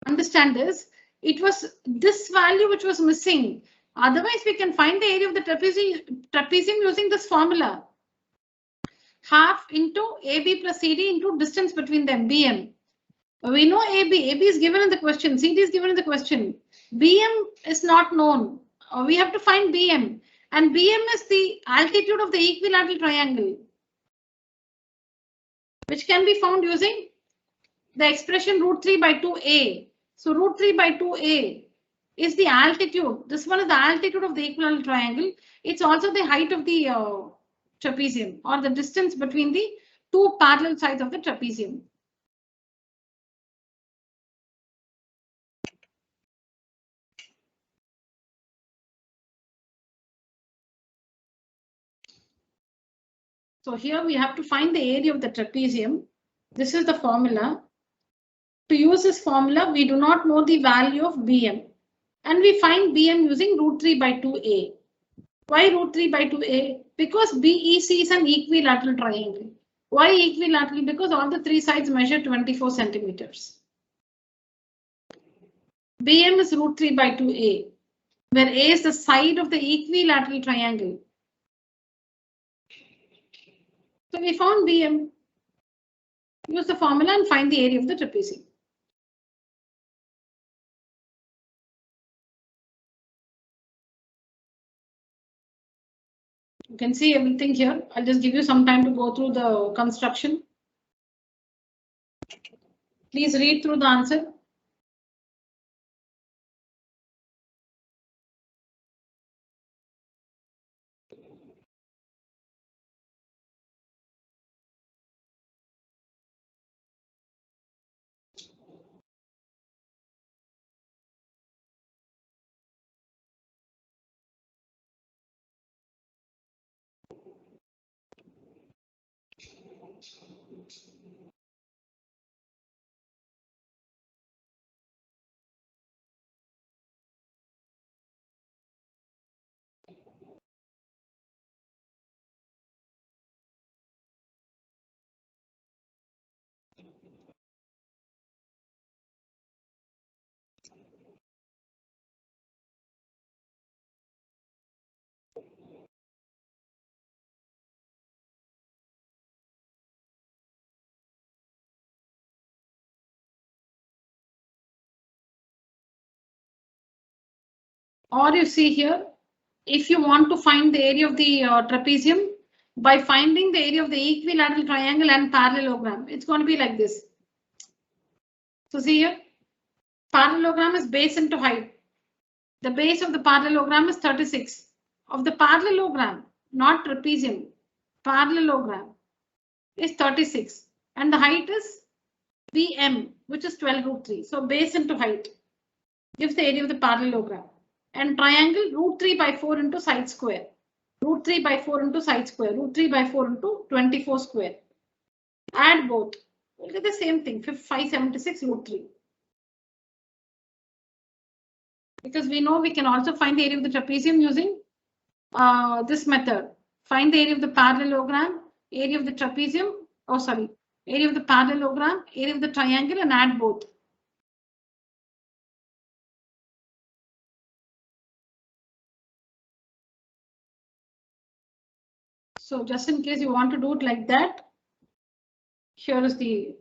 Understand this? It was this value which was missing. Otherwise, we can find the area of the trapezium using this formula. Half into AB plus CD into distance between them, BM. We know AB. AB is given in the question. CD is given in the question. BM is not known. We have to find BM. And BM is the altitude of the equilateral triangle, which can be found using the expression √3 by 2a. So √3 by 2a is the altitude. This one is the altitude of the equilateral triangle. It's also the height of the trapezium, or the distance between the two parallel sides of the trapezium. So here we have to find the area of the trapezium. This is the formula. To use this formula, we do not know the value of BM. And we find BM using √3 by 2a. Why √3 by 2a? Because BEC is an equilateral triangle. Why equilateral? Because all the three sides measure 24 centimeters. BM is √3 by 2a, where a is the side of the equilateral triangle. So we found BM. Use the formula and find the area of the trapezium. You can see everything here. I'll just give you some time to go through the construction. Please read through the answer. Or you see here, if you want to find the area of the trapezium by finding the area of the equilateral triangle and parallelogram, it's going to be like this. So see here, parallelogram is base into height. The base of the parallelogram is 36. Of the parallelogram, not trapezium, parallelogram is 36. And the height is BM, which is 12 √3. So base into height gives the area of the parallelogram. And triangle √3 by 4 into side square. √3 by 4 into side square. √3 by 4 into 24 square. Add both. We'll get the same thing. 576 √3. Because we know we can also find the area of the trapezium using this method. Find the area of the parallelogram, area of the trapezium. Oh, sorry. Area of the parallelogram, area of the triangle, and add both. So just in case you want to do it like that, here is the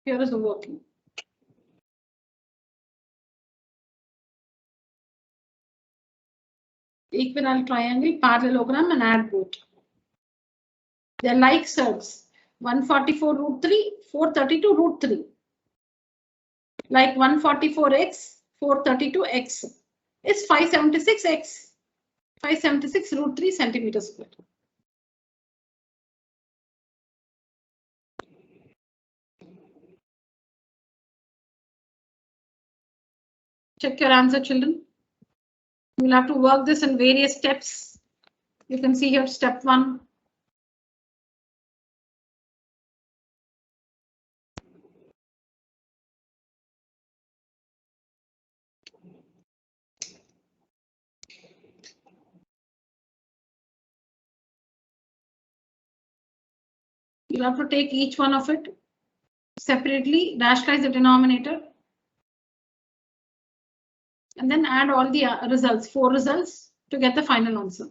working. Equilateral triangle, parallelogram, and add both. They're like surds. 144 root 3, 432 root 3. Like 144x, 432x is 576x. 576 root 3 centimeters square. Check your answer, children. You'll have to work this in various steps. You can see here step 1. You have to take each one of it separately, rationalize the denominator, and then add all the results, 4 results, to get the final answer.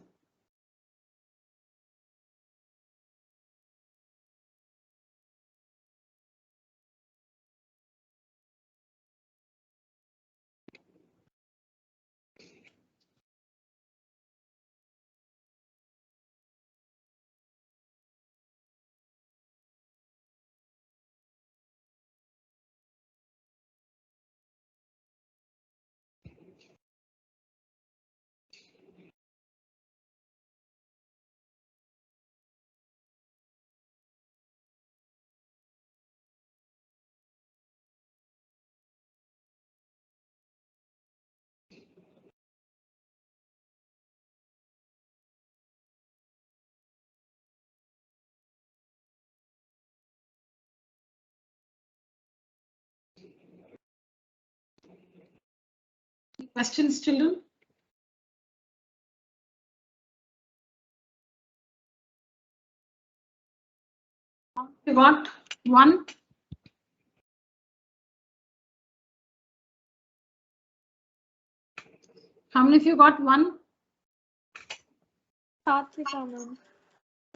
Questions, children? You got 1. How many of you got 1? Satvika, ma'am.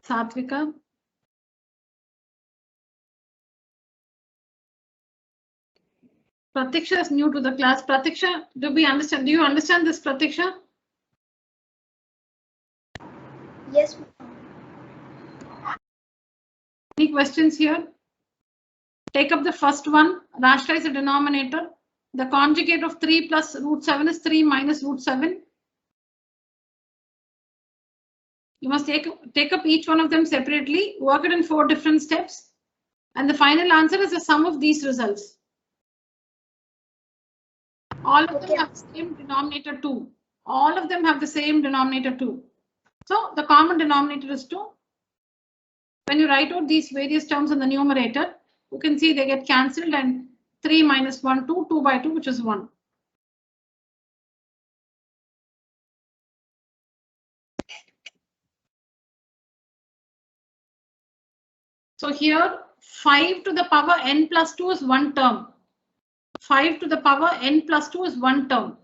Satvika. Pratiksha is new to the class. Pratiksha, do you understand this, Pratiksha? Yes. Any questions here? Take up the first one, rationalize the denominator. The conjugate of 3 plus root 7 is 3 minus root 7. You must take up each one of them separately, work it in 4 different steps, and the final answer is the sum of these results. All of them have the same denominator 2. All of them have the same denominator 2. So the common denominator is 2. When you write out these various terms in the numerator, you can see they get cancelled, and 3 minus 1, 2, 2 by 2, which is 1. So here 5 to the power n plus 2 is one term. 5 to the power n plus 2 is one term.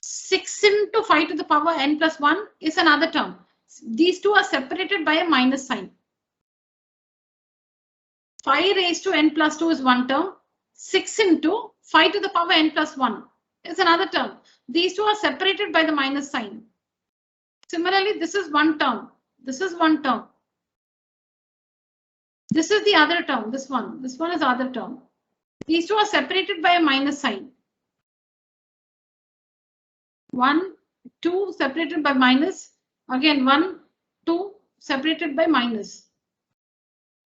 6 into 5 to the power n plus 1 is another term. These two are separated by a minus sign. 5 raised to n plus 2 is one term. 6 into 5 to the power n plus 1 is another term. These two are separated by the minus sign. Similarly, this is one term. This is one term. This is the other term. This one is the other term. These two are separated by a minus sign. 1, 2 separated by minus. Again 1, 2 separated by minus.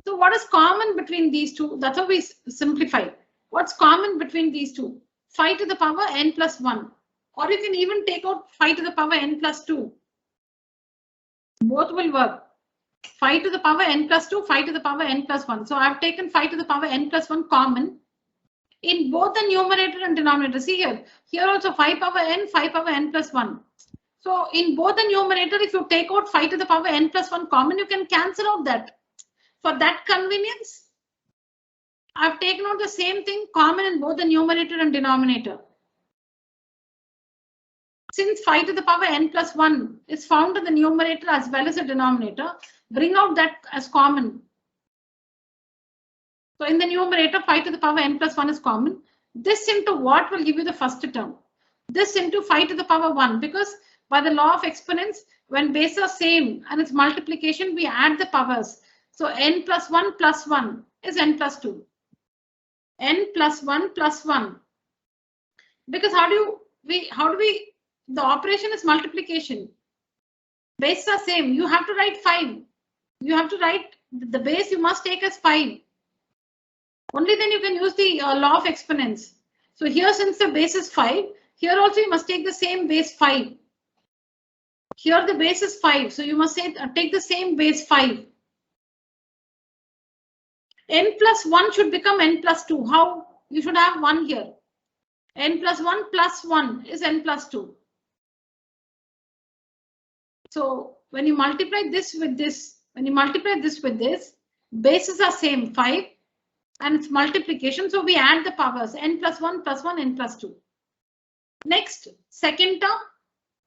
So what is common between these two? That's how we simplify. What's common between these two? 5 to the power n plus 1. Or you can even take out 5 to the power n plus 2. Both will work. 5 to the power n plus 2, 5 to the power n plus 1. So I've taken 5 to the power n plus 1 common in both the numerator and denominator. See here also 5 power n, 5 power n plus 1. So in both the numerator, if you take out 5 to the power n plus 1 common, you can cancel out that. For that convenience, I've taken out the same thing common in both the numerator and denominator. Since 5 to the power n plus 1 is found in the numerator as well as the denominator, bring out that as common. So in the numerator, 5 to the power n plus 1 is common. This into what will give you the first term? This into 5 to the power 1, because by the law of exponents, when bases are same and it's multiplication, we add the powers. So n plus 1 is n plus 2. N plus 1 plus 1. Because how do we, the operation is multiplication. Bases are same. You have to write 5. You have to write the base you must take as 5. Only then you can use the law of exponents. So here, since the base is 5, here also you must take the same base 5. Here the base is 5, so you must say take the same base 5. N plus 1 should become n plus 2. How? You should have 1 here. N plus 1 is n plus 2. So when you multiply this with this, bases are same 5 and it's multiplication. So we add the powers n plus 1 n plus 2. Next, second term,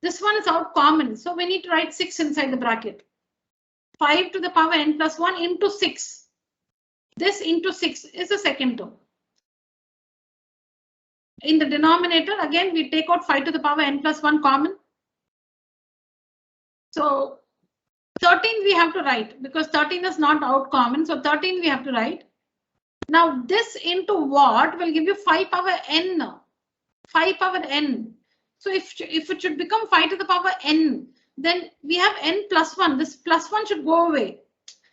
this one is out common. So we need to write 6 inside the bracket. 5 to the power n plus 1 into 6. This into 6 is the second term. In the denominator, again, we take out 5 to the power n plus 1 common. So 13 we have to write because 13 is not out common. So 13 we have to write. Now this into what will give you 5 power n. 5 power n. So if it should become 5 to the power n, then we have n plus 1. This plus 1 should go away.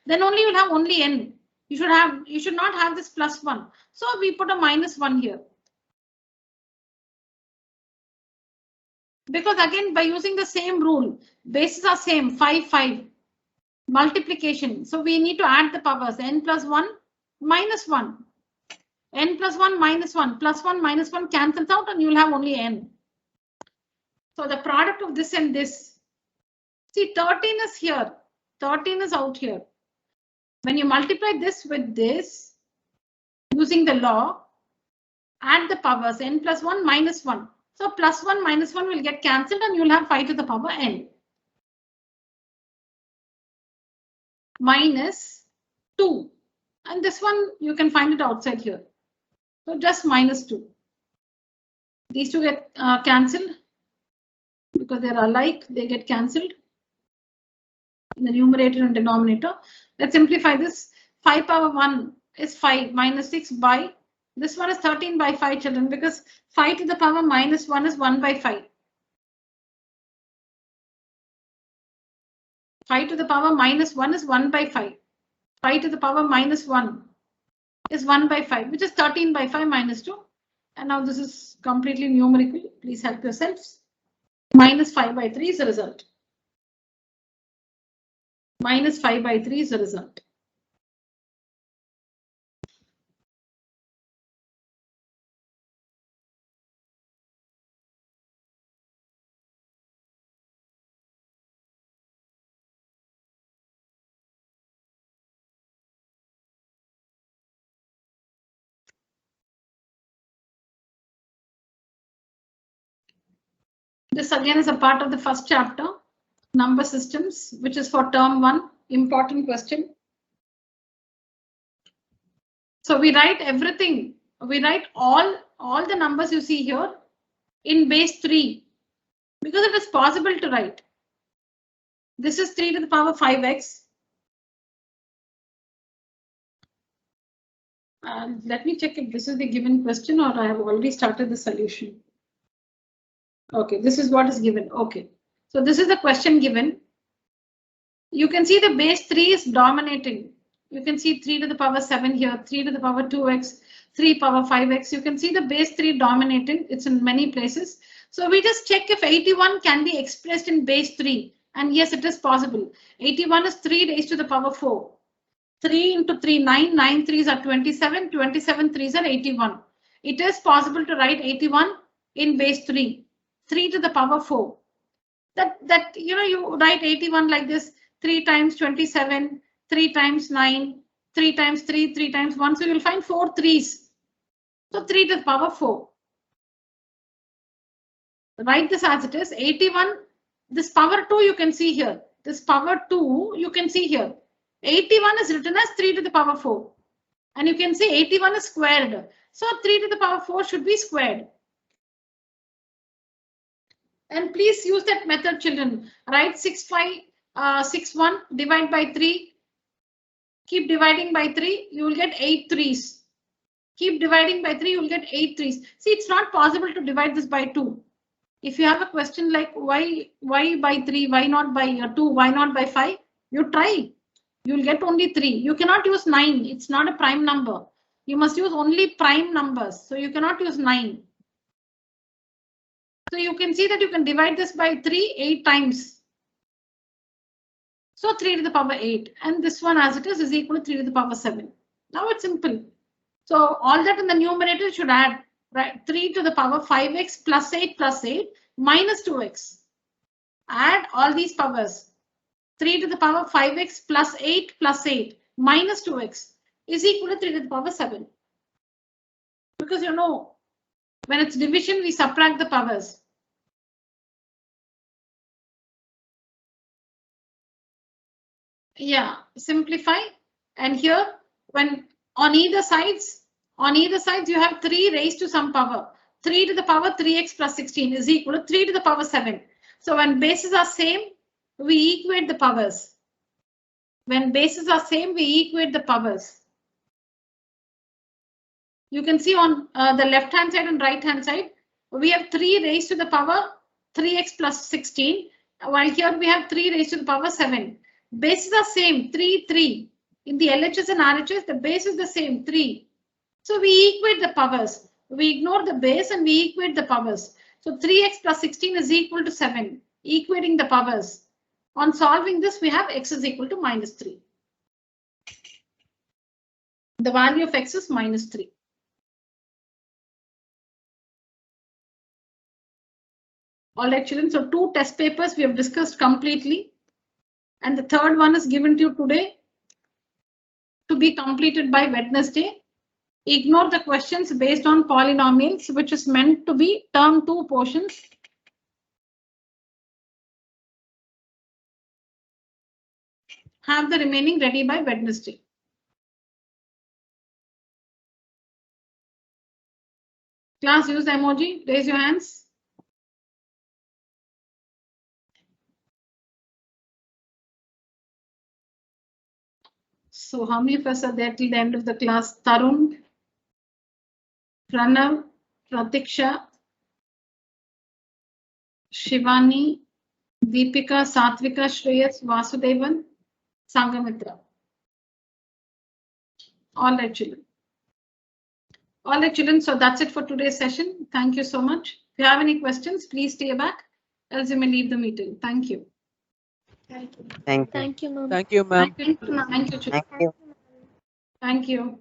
Then only you'll have only n. You should not have this plus 1. So we put a minus 1 here. Because again, by using the same rule, bases are same 5, 5. Multiplication. So we need to add the powers n plus 1 minus 1. N plus 1 minus 1 plus 1 minus 1 cancels out and you will have only n. So the product of this and this. See, 13 is here. 13 is out here. When you multiply this with this, using the law, add the powers n plus 1 minus 1. So plus 1 minus 1 will get cancelled and you will have 5 to the power n. Minus 2. And this one you can find it outside here. So just minus 2. These two get cancelled because they are alike, they get cancelled in the numerator and denominator. Let's simplify this. 5 power 1 is 5 minus 6 by, this one is 13 by 5 children because 5 to the power minus 1 is 1 by 5. 5 to the power minus 1 is 1 by 5. 5 to the power minus 1 is 1 by 5, which is 13 by 5 minus 2. And now this is completely numerical. Please help yourselves. Minus 5 by 3 is the result. Minus 5 by 3 is the result. This again is a part of the first chapter, number systems, which is for term 1. Important question. So we write everything. We write all the numbers you see here in base 3 because it is possible to write. This is 3 to the power 5x. Let me check if this is the given question or I have already started the solution. OK, this is what is given. OK, so this is the question given. You can see the base 3 is dominating. You can see 3 to the power 7 here, 3 to the power 2x, 3 power 5x. You can see the base 3 dominating. It's in many places. So we just check if 81 can be expressed in base 3. And yes, it is possible. 81 is 3 raised to the power 4. 3 into 3, 9. 9 3s are 27. 27 3s are 81. It is possible to write 81 in base 3. 3 to the power 4. That you write 81 like this. 3 times 27, 3 times 9, 3 times 3, 3 times 1. So you'll find 4 3s. So 3 to the power 4. Write this as it is. 81. This power 2 you can see here. This power 2 you can see here. 81 is written as 3 to the power 4. And you can see 81 is squared. So 3 to the power 4 should be squared. And please use that method, children. Write 6561, divide by 3. Keep dividing by 3, you will get 8 threes. Keep dividing by 3, you will get 8 threes. See, it's not possible to divide this by 2. If you have a question like why by 3, why not by 2, why not by 5, you try. You will get only 3. You cannot use 9. It's not a prime number. You must use only prime numbers. So you cannot use 9. So you can see that you can divide this by 3 8 times. So 3 to the power 8, and this one as it is equal to 3 to the power 7. Now it's simple. So all that in the numerator should add, right? 3 to the power 5x plus 8 minus 2x. Add all these powers. 3 to the power 5x plus 8 minus 2x is equal to 3 to the power 7. Because you know, when it's division, we subtract the powers. Yeah, simplify. And here, when on either sides you have 3 raised to some power. 3 to the power 3x plus 16 is equal to 3 to the power 7. So when bases are same, we equate the powers. When bases are same, we equate the powers. You can see on the left hand side and right hand side, we have 3 raised to the power 3x plus 16, while here we have 3 raised to the power 7. Bases are same, 3, 3. In the LHS and RHS, the base is the same, 3. So we equate the powers. We ignore the base and we equate the powers. So 3x plus 16 is equal to 7, equating the powers. On solving this, we have x is equal to minus 3. The value of x is minus 3. All right, children. So 2 test papers we have discussed completely. And the third one is given to you today to be completed by Wednesday. Ignore the questions based on polynomials, which is meant to be term 2 portions. Have the remaining ready by Wednesday. Class, use the emoji. Raise your hands. So how many of us are there till the end of the class? Tarun, Pranav, Pratiksha, Shivani, Deepika, Satvika, Shreyas, Vasudevan, Sangamitra. All right, children. All right, children. So that's it for today's session. Thank you so much. If you have any questions, please stay back, else you may leave the meeting. Thank you. Thank you. Thank you, ma'am. Thank you, ma'am. Thank you, children. Thank you. Thank you.